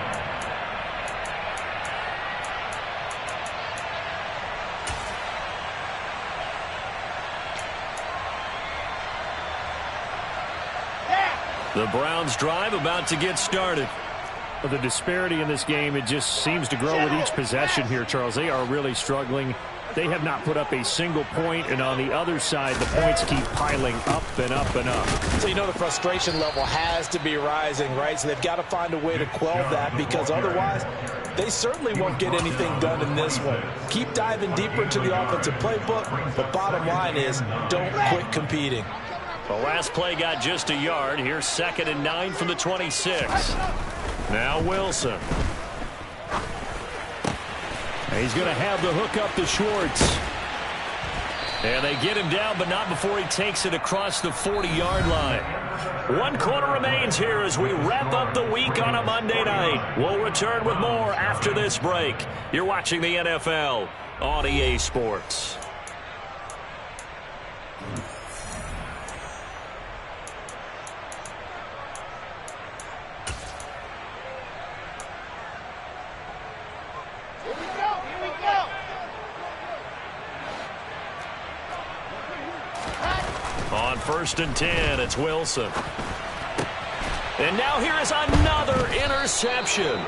Speaker 3: The Browns drive about to get started.
Speaker 5: Well, the disparity in this game, it just seems to grow with each possession here, Charles. They are really struggling. They have not put up a single point, and on the other side, the points keep piling up and up and up.
Speaker 4: So you know the frustration level has to be rising, right? So they've got to find a way to quell that, because otherwise they certainly won't get anything done in this one. Keep diving deeper into the offensive playbook. The bottom line is don't quit competing.
Speaker 3: The last play got just a yard. Here's 2nd and 9 from the 26. Now Wilson.
Speaker 5: And he's going to have the hook up to Schwartz.
Speaker 3: And they get him down, but not before he takes it across the 40-yard line. 1 quarter remains here as we wrap up the week on a Monday night. We'll return with more after this break. You're watching the NFL on EA Sports.
Speaker 7: Here we go!
Speaker 3: On 1st and 10, it's Wilson. And now here is another interception.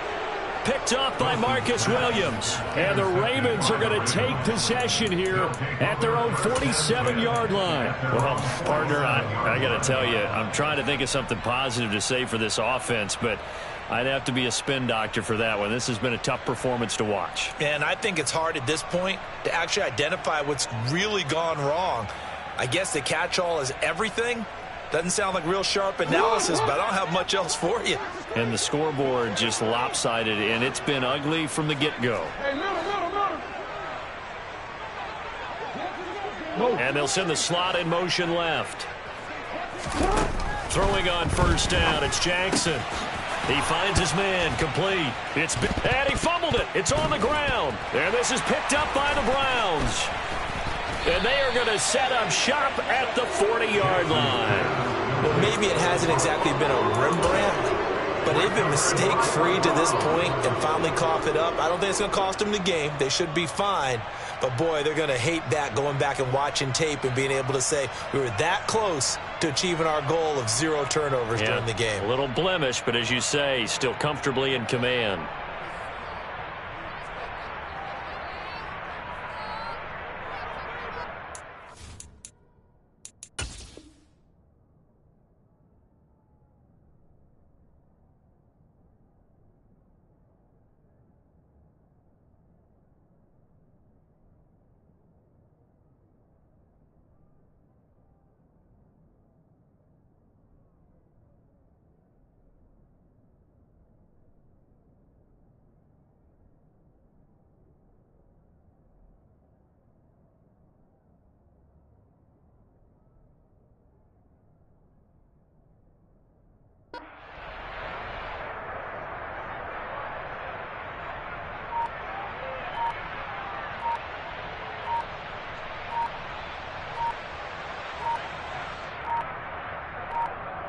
Speaker 3: Picked off by Marcus Williams.
Speaker 5: And the Ravens are going to take possession here at their own 47-yard line.
Speaker 3: Well, partner, I got to tell you, I'm trying to think of something positive to say for this offense, but I'd have to be a spin doctor for that one. This has been a tough performance to watch.
Speaker 4: And I think it's hard at this point to actually identify what's really gone wrong. I guess the catch-all is everything. Doesn't sound like real sharp analysis, but I don't have much else for you.
Speaker 3: And the scoreboard just lopsided, and it's been ugly from the get-go. And they'll send the slot in motion left. Throwing on 1st down, it's Jackson. He finds his man, complete. And he fumbled it. It's on the ground. And this is picked up by the Browns. And they are going to set up shop at the 40-yard line.
Speaker 4: Well, maybe it hasn't exactly been a Rembrandt, but they've been mistake-free to this point and finally cough it up. I don't think it's going to cost them the game. They should be fine. But, boy, they're going to hate that, going back and watching tape and being able to say we were that close to achieving our goal of 0 turnovers during the game.
Speaker 3: A little blemish, but as you say, still comfortably in command.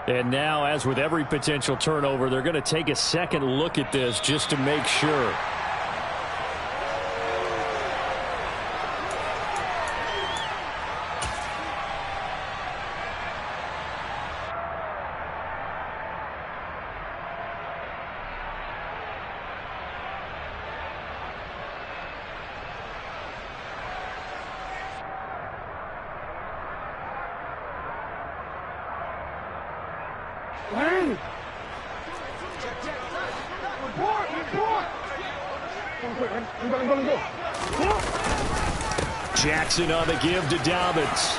Speaker 3: And now, as with every potential turnover, they're going to take a second look at this just to make sure. Jackson on the give to Dobbins.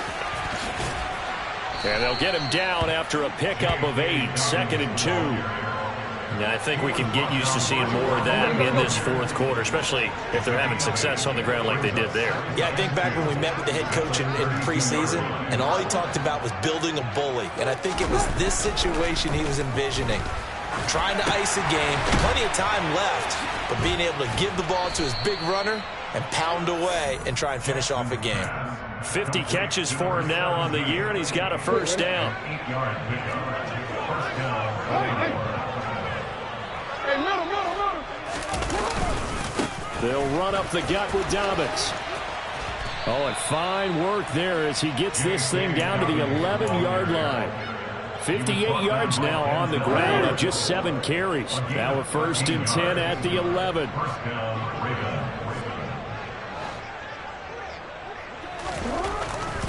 Speaker 3: And they'll get him down after a pickup of 8, 2nd and 2. Now, I think we can get used to seeing more of that in this 4th quarter, especially if they're having success on the ground like they did there.
Speaker 4: Yeah, I think back when we met with the head coach in preseason, and all he talked about was building a bully. And I think it was this situation he was envisioning. Trying to ice a game, plenty of time left, but being able to give the ball to his big runner and pound away and try and finish off a game.
Speaker 3: 50 catches for him now on the year, and he's got a 1st down. They'll run up the gut with Dobbins. Oh, and fine work there as he gets this thing down to the 11-yard line. 58 yards now on the ground on just 7 carries. Now a 1st and 10 at the 11.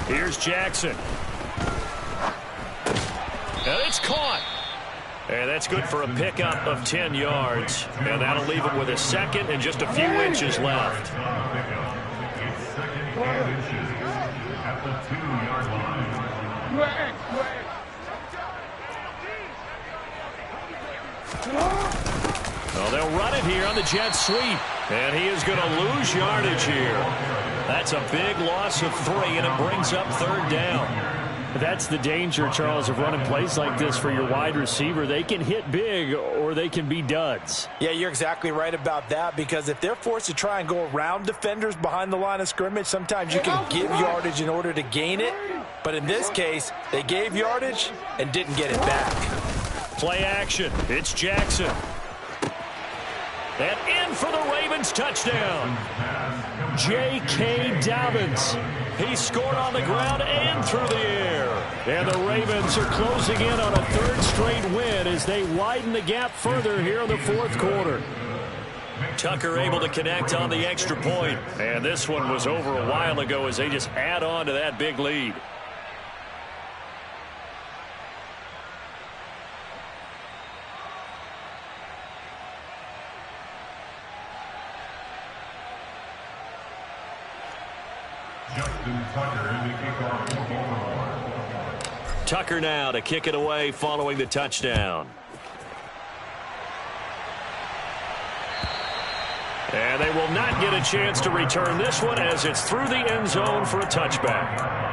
Speaker 3: Here's Jackson. And it's caught. And that's good for a pickup of 10 yards. And that'll leave him with a 2nd and just a few inches left.
Speaker 6: At the 2-yard line.
Speaker 3: Well, they'll run it here on the jet sweep. And he is going to lose yardage here. That's a big loss of 3, and it brings up 3rd down. That's the danger, Charles, of running plays like this for your wide receiver. They can hit big or they can be duds.
Speaker 4: Yeah, you're exactly right about that, because if they're forced to try and go around defenders behind the line of scrimmage, sometimes you can give yardage in order to gain it. But in this case, they gave yardage and didn't get it back.
Speaker 3: Play action. It's Jackson. And in for the Ravens touchdown. J.K. Dobbins. He scored on the ground and through the air.
Speaker 5: And the Ravens are closing in on a third straight win as they widen the gap further here in the fourth quarter.
Speaker 3: Tucker able to connect on the extra point. And this one was over a while ago as they just add on to that big lead.
Speaker 6: Justin Tucker in the kickoff for Baltimore.
Speaker 3: Tucker now to kick it away following the touchdown. And they will not get a chance to return this one as it's through the end zone for a touchback.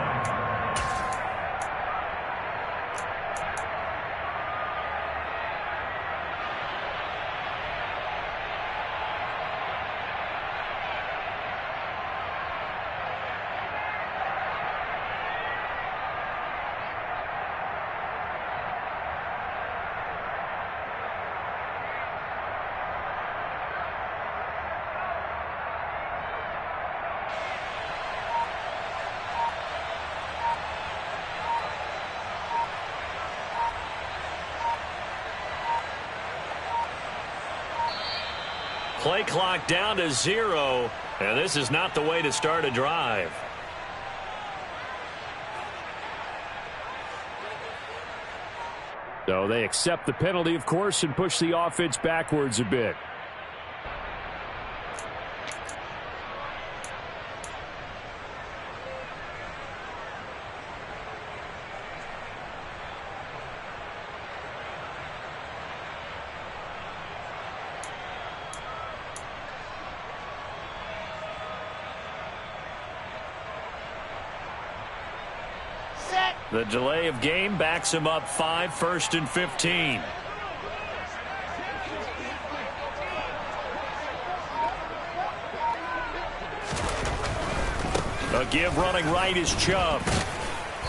Speaker 3: Play clock down to 0, and this is not the way to start a drive.
Speaker 5: So they accept the penalty, of course, and push the offense backwards a bit. The delay of game backs him up 5, 1st and 15. A give running right is Chubb.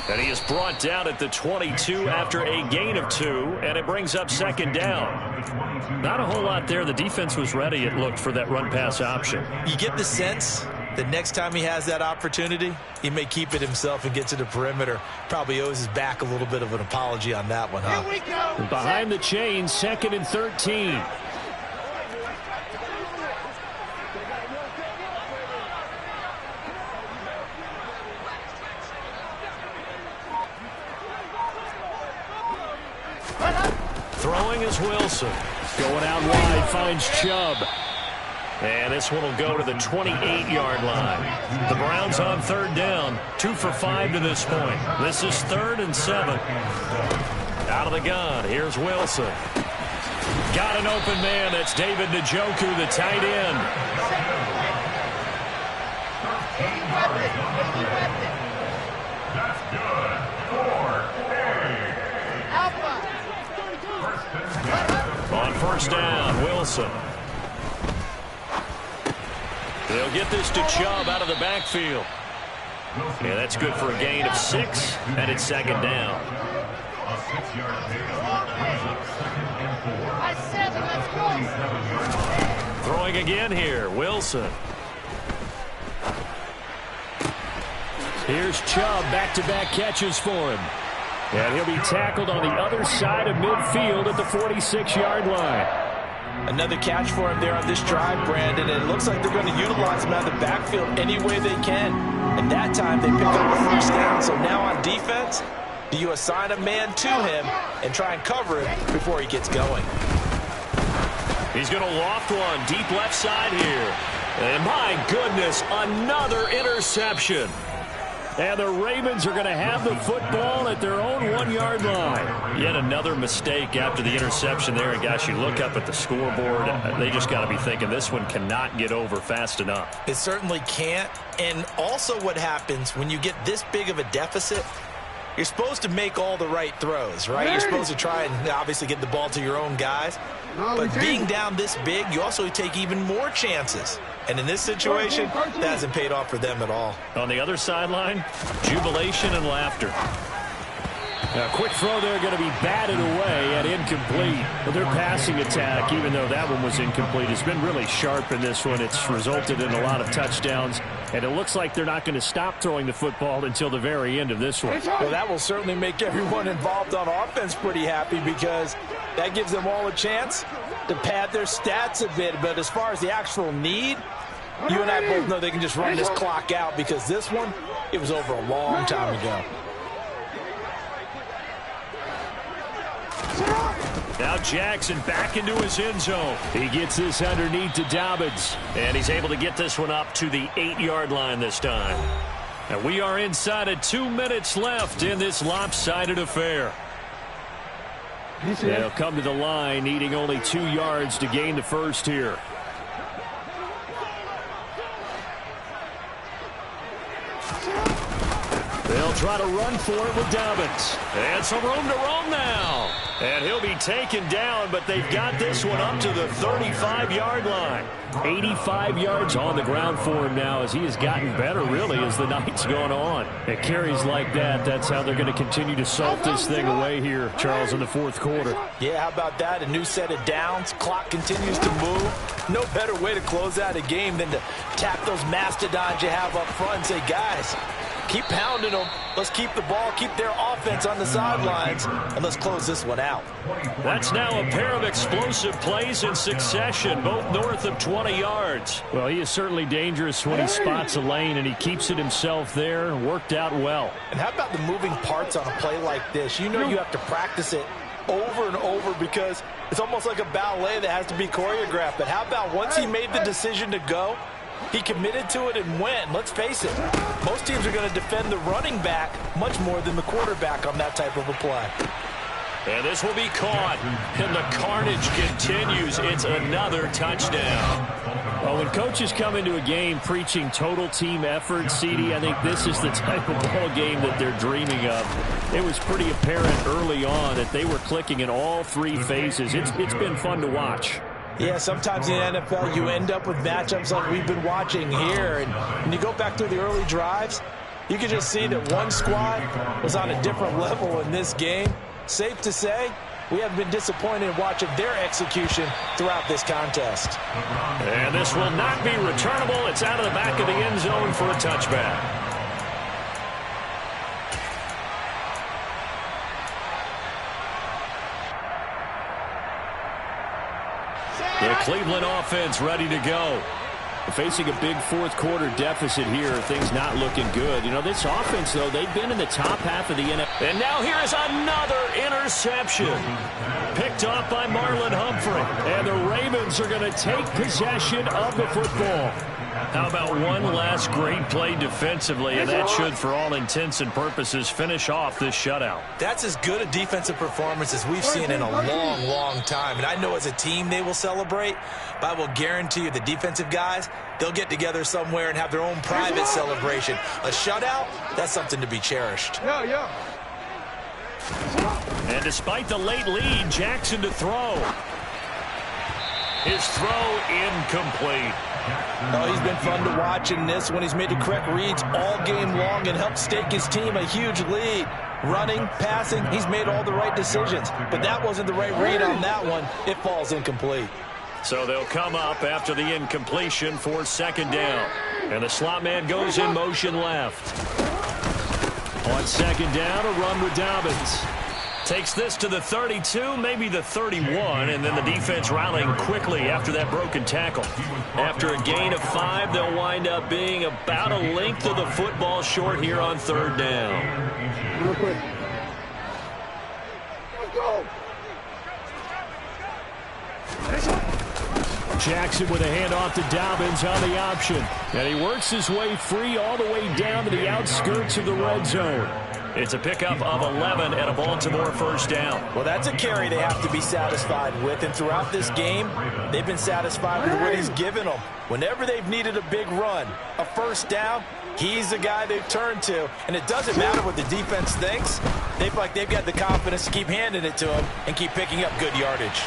Speaker 5: And he is brought down at the 22 after a gain of 2, and it brings up 2nd down. Not a whole lot there. The defense was ready, it looked, for that run-pass option.
Speaker 4: You get the sense that next time he has that opportunity, he may keep it himself and get to the perimeter. Probably owes his back a little bit of an apology on that one, huh?
Speaker 7: Here we go.
Speaker 5: Behind the chain, 2nd and 13. Throwing is Wilson. Going out wide, finds Chubb. And this one will go to the 28-yard line. The Browns on 3rd down, 2 for 5 to this point. This is 3rd and 7. Out of the gun, here's Wilson. Got an open man, that's David Njoku, the tight end.
Speaker 6: That's good. 4.
Speaker 3: On 1st down, Wilson. They'll get this to Chubb out of the backfield. Yeah, that's good for a gain of 6, and it's 2nd down.
Speaker 6: A 6-yard pickup brings up 2nd and 4.
Speaker 7: I said, let's go.
Speaker 3: Throwing again here, Wilson.
Speaker 5: Here's Chubb, back-to-back catches for him. And he'll be tackled on the other side of midfield at the 46-yard line.
Speaker 4: Another catch for him there on this drive, Brandon, and it looks like they're going to utilize him out of the backfield any way they can. And that time they pick up a 1st down. So now on defense, do you assign a man to him and try and cover him before he gets going?
Speaker 3: He's going to loft one deep left side here. And my goodness, another interception.
Speaker 5: And the Ravens are going to have the football at their own 1-yard line.
Speaker 3: Yet another mistake after the interception there. And, gosh, you look up at the scoreboard, they just got to be thinking this one cannot get over fast enough.
Speaker 4: It certainly can't. And also what happens when you get this big of a deficit, you're supposed to make all the right throws, right? You're supposed to try and obviously get the ball to your own guys. But being down this big, you also take even more chances. And in this situation, that hasn't paid off for them at all.
Speaker 3: On the other sideline, jubilation and laughter.
Speaker 5: A quick throw there going to be batted away and incomplete. Well, their passing attack, even though that one was incomplete, has been really sharp in this one. It's resulted in a lot of touchdowns And it looks like they're not going to stop throwing the football until the very end of this one.
Speaker 4: Well, that will certainly make everyone involved on offense pretty happy because that gives them all a chance to pad their stats a bit. But as far as the actual need, you and I both know they can just run this clock out because this one, it was over a long time ago.
Speaker 3: Now Jackson back into his end zone.
Speaker 5: He gets this underneath to Dobbins.
Speaker 3: And he's able to get this one up to the 8-yard line this time. And we are inside of 2 minutes left in this lopsided affair.
Speaker 5: They'll come to the line, needing only 2 yards to gain the first here. They'll try to run for it with Dobbins.
Speaker 3: And some room to roam now. And he'll be taken down, but they've got this one up to the 35-yard line.
Speaker 5: 85 yards on the ground for him now as he has gotten better, really, as the night's gone on. It carries like that. That's how they're going to continue to salt this thing away here, Charles, in the fourth quarter.
Speaker 4: Yeah, how about that? A new set of downs. Clock continues to move. No better way to close out a game than to tap those mastodons you have up front and say, guys, keep pounding them. Let's keep the ball, keep their offense on the sidelines, and let's close this one out.
Speaker 3: That's now a pair of explosive plays in succession, both north of 20 yards.
Speaker 5: Well, he is certainly dangerous when he spots a lane, and he keeps it himself there. Worked out well.
Speaker 4: And how about the moving parts on a play like this? You know you have to practice it over and over because it's almost like a ballet that has to be choreographed. But how about once he made the decision to go, he committed to it and went. Let's face it, most teams are going to defend the running back much more than the quarterback on that type of a play.
Speaker 3: And this will be caught, and the carnage continues. It's another touchdown.
Speaker 5: Well, when coaches come into a game preaching total team effort, CD, I think this is the type of ball game that they're dreaming of. It was pretty apparent early on that they were clicking in all 3 phases. It's been fun to watch.
Speaker 4: Yeah, sometimes in the NFL you end up with matchups like we've been watching here. And when you go back through the early drives, you can just see that one squad was on a different level in this game. Safe to say, we have been disappointed in watching their execution throughout this contest.
Speaker 3: And this will not be returnable. It's out of the back of the end zone for a touchback. The Cleveland offense ready to go.
Speaker 5: Facing a big fourth quarter deficit here, things not looking good. You know, this offense, though, they've been in the top half of the NFL.
Speaker 3: And now here is another interception. Picked off by Marlon Humphrey. And the Ravens are going to take possession of the football. How about one last great play defensively, and that should, for all intents and purposes, finish off this shutout.
Speaker 4: That's as good a defensive performance as we've seen in a long, long time. And I know as a team they will celebrate, but I will guarantee you the defensive guys, they'll get together somewhere and have their own private celebration. A shutout, that's something to be cherished.
Speaker 3: And despite the late lead, Jackson to throw. His throw incomplete.
Speaker 4: Oh, he's been fun to watch in this one. He's made the correct reads all game long and helped stake his team a huge lead. Running, passing, he's made all the right decisions. But that wasn't the right read on that one. It falls incomplete.
Speaker 3: So they'll come up after the incompletion for second down. And the slot man goes in motion left. On second down, a run with Dobbins. Takes this to the 32, maybe the 31, and then the defense rallying quickly after that broken tackle. After a gain of 5, they'll wind up being about a length of the football short here on third down.
Speaker 7: Real quick. Let's go.
Speaker 5: Jackson with a handoff to Dobbins on the option. And he works his way free all the way down to the outskirts of the red zone.
Speaker 3: It's a pickup of 11 and a Baltimore first down.
Speaker 4: Well, that's a carry they have to be satisfied with. And throughout this game, they've been satisfied with what he's given them. Whenever they've needed a big run, a first down, he's the guy they've turned to. And it doesn't matter what the defense thinks. They feel like they've got the confidence to keep handing it to him and keep picking up good yardage.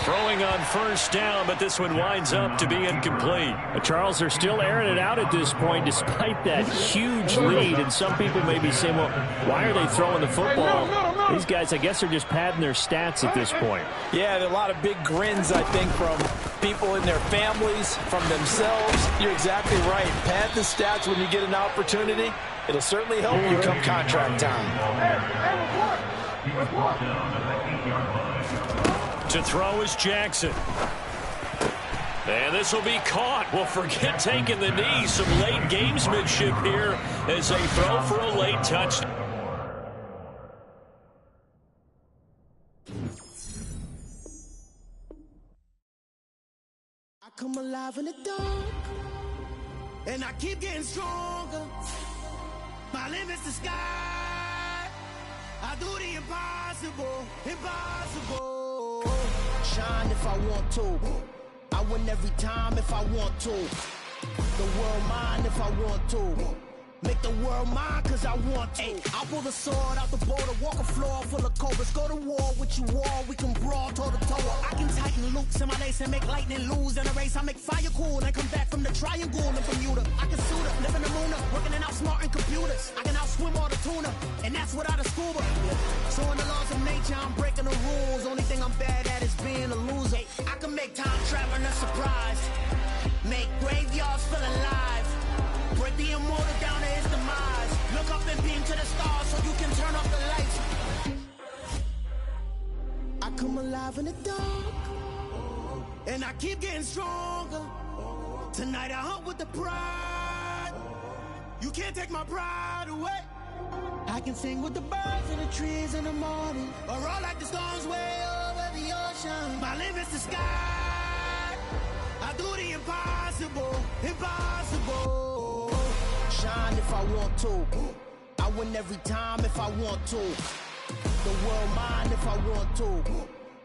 Speaker 3: Throwing on first down, but this one winds up to be incomplete.
Speaker 5: Charles, they're still airing it out at this point despite that huge lead. And some people may be saying, well, why are they throwing the football? These guys, I guess, are just padding their stats at this point.
Speaker 4: Yeah, there are a lot of big grins, I think, from people in their families, from themselves. You're exactly right. Pad the stats when you get an opportunity. It'll certainly help you come contract time.
Speaker 3: To throw is Jackson. And this will be caught. Well, forget taking the knee. Some late gamesmanship here as they throw for a late touchdown.
Speaker 2: I come alive in the dark, and I keep getting stronger. My limit's the sky. I do the impossible, impossible. Shine if I want to. I win every time if I want to. The world mine if I want to. Make the world mine cause I want to. I'll pull the sword out the border, walk a floor full of cobras. Go to war with you all, we can brawl toe to toe. I can tighten loops in my lace and make lightning lose in a race. I make fire cool and come back from the triangle in Bermuda. I can suit up, live in the moon up, working and outsmarting computers. I can outswim all the tuna, and that's without a scuba. So in the laws of nature, I'm breaking the rules. Only thing I'm bad at is being a loser. I can make time traveling a surprise, make graveyards feel alive. Break the immortal down to his demise. Look up and beam to the stars so you can turn off the lights. I come alive in the dark, and I keep getting stronger. Tonight I hunt with the pride. You can't take my pride away. I can sing with the birds and the trees in the morning, or roll like the storms way over the ocean. My limit's the sky. I do the impossible, impossible. Shine if I want to. I win every time if I want to. The world mine if I want to.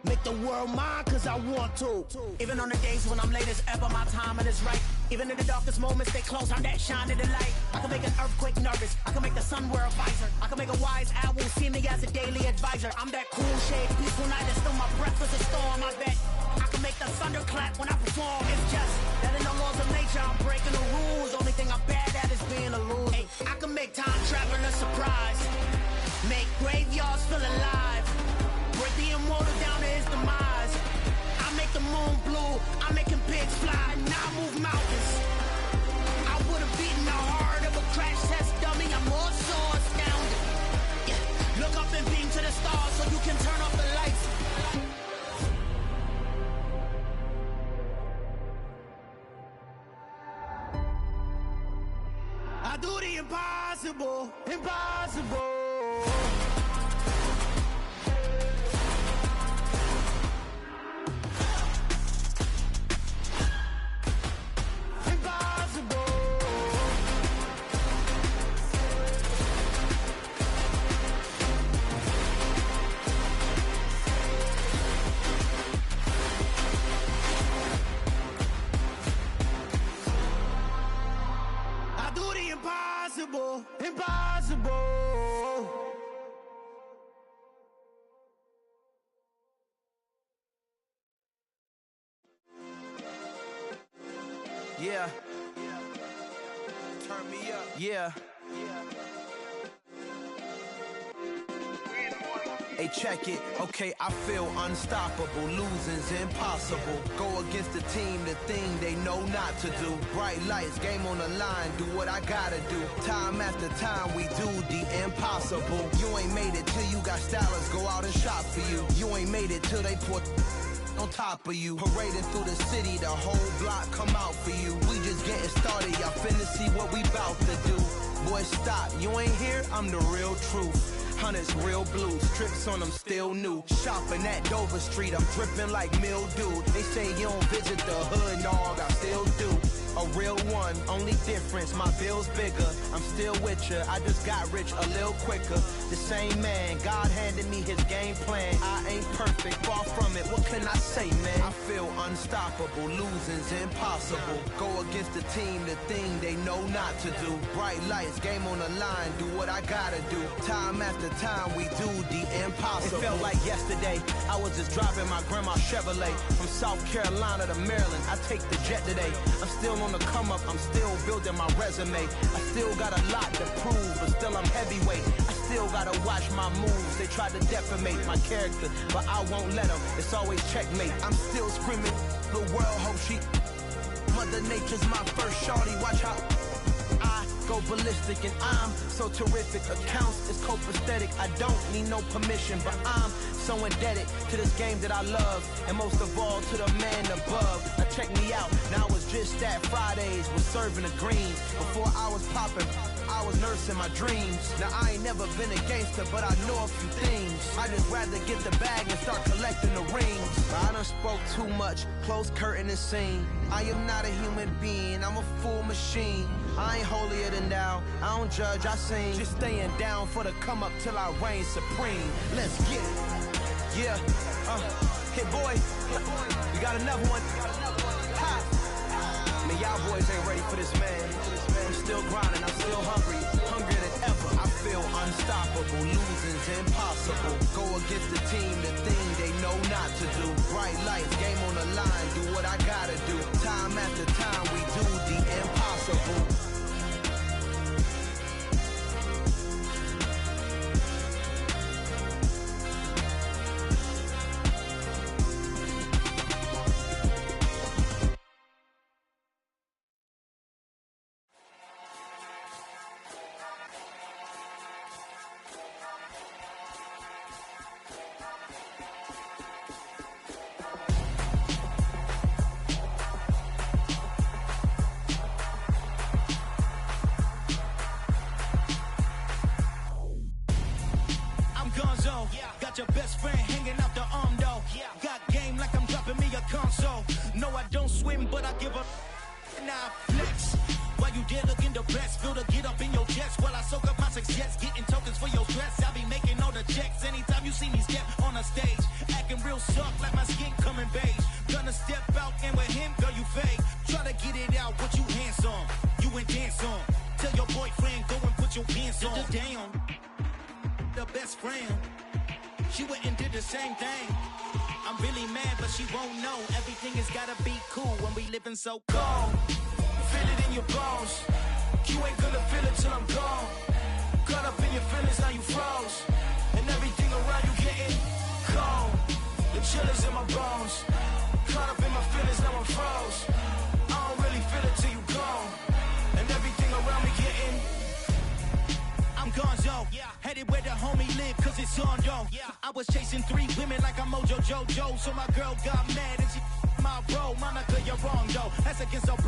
Speaker 2: Make the world mine cause I want to. Even on the days when I'm late as ever, my timing is right. Even in the darkest moments, stay close, I'm that shining the light. I can make an earthquake nervous, I can make the sun wear a visor. I can make a wise owl see me as a daily advisor. I'm that cool shade, peaceful night, and still my breath is a storm, I bet. I can make the thunder clap when I perform. It's just that in the laws of nature, I'm breaking the rules. Only thing I'm bad at is being a loser. Hey, I can make time traveling a surprise, make graveyards feel alive. Break the immortal down to his demise. I make the moon blue, I'm making pigs fly, now I move mountains. I would have beaten the heart of a crash test dummy. I'm more so astounded. Yeah. Look up and beam to the stars so you can turn off the lights. I do the impossible, impossible. Impossible, impossible. Yeah. Turn me up. Yeah. Hey, check it. Okay, I feel unstoppable. Losing's impossible. Go against the team, the thing they know not to do. Bright lights, game on the line, do what I gotta do. Time after time, we do the impossible. You ain't made it till you got stylers go out and shop for you. You ain't made it till they put on top of you. Parading through the city, the whole block come out for you. We just getting started, y'all finna see what we bout to do. Boy, stop, you ain't here, I'm the real truth. Hunters, real blues, tricks on them still new. Shopping at Dover Street, I'm dripping like mildew. They say you don't visit the hood, dog, I still do. A real one, only difference, my bill's bigger. I'm still with ya, I just got rich a little quicker. The same man, God handed me his game plan. I ain't perfect, far from it, what can I say, man? I feel unstoppable, losing's impossible. Go against the team, the thing they know not to do. Bright lights, game on the line, do what I gotta do. Time after time, we do the impossible. It felt like yesterday, I was just driving my grandma's Chevrolet. From South Carolina to Maryland, I take the jet today. I'm still on the come up, I'm still building my resume. I still got a lot to prove, but still I'm heavyweight. I
Speaker 8: still gotta watch my moves. They try to defamate my character, but I won't let them. It's always checkmate. I'm still screaming, the world hope she. Mother Nature's my first shorty. Watch how I go ballistic, and I'm so terrific. Accounts is copacetic. I don't need no permission, but I'm so indebted to this game that I love, and most of all to the man above. Now check me out. Now it's just that Fridays was serving the greens. Before I was popping, I was nursing my dreams. Now I ain't never been a gangster, but I know a few things. I just rather get the bag and start collecting the rings. I done spoke too much, close curtain and scene. I am not a human being, I'm a full machine. I ain't holier than thou, I don't judge, I sing. Just staying down for the come up till I reign supreme. Let's get it. Yeah, hit boy, we got another one. Ha. Man, y'all boys ain't ready for this, man. I'm still grinding, I'm still hungry, hungrier than ever. I feel unstoppable, losing's impossible. Go against the team, the thing they know not to do. Bright lights, game on the line, do what I gotta do. Time after time, we do the impossible.
Speaker 2: Got your best friend hanging out the arm though. Got game like I'm dropping me a console. No, I don't swim, but I give up. Nah, flex. While you there looking the best, feel the get up in your chest while I soak up my success. Getting tokens for your stress. I be making all the checks anytime you see me step on a stage. Acting real soft like my skin coming beige. Gonna step out and with him, girl, you fake. Try to get it out, what you handsome. You and dance on. Tell your boyfriend, go and put your pants on. Down. The best friend. She went and did the same thing. I'm really mad, but she won't know. Everything has gotta be cool when we living so cold. Feel it in your bones. You ain't gonna feel it till I'm gone. Caught up in your feelings, now you froze. And everything around you getting cold. The chill is in my bones. Caught up in my feelings, now I'm froze. I don't really feel it till you gone. And everything around me getting I'm gonzo, headed where the homie live, cause it's on, yo. I was chasing 3 women like I'm Mojo Jojo, so my girl got mad and she my bro. Monica, you're wrong, yo. That's against a bro.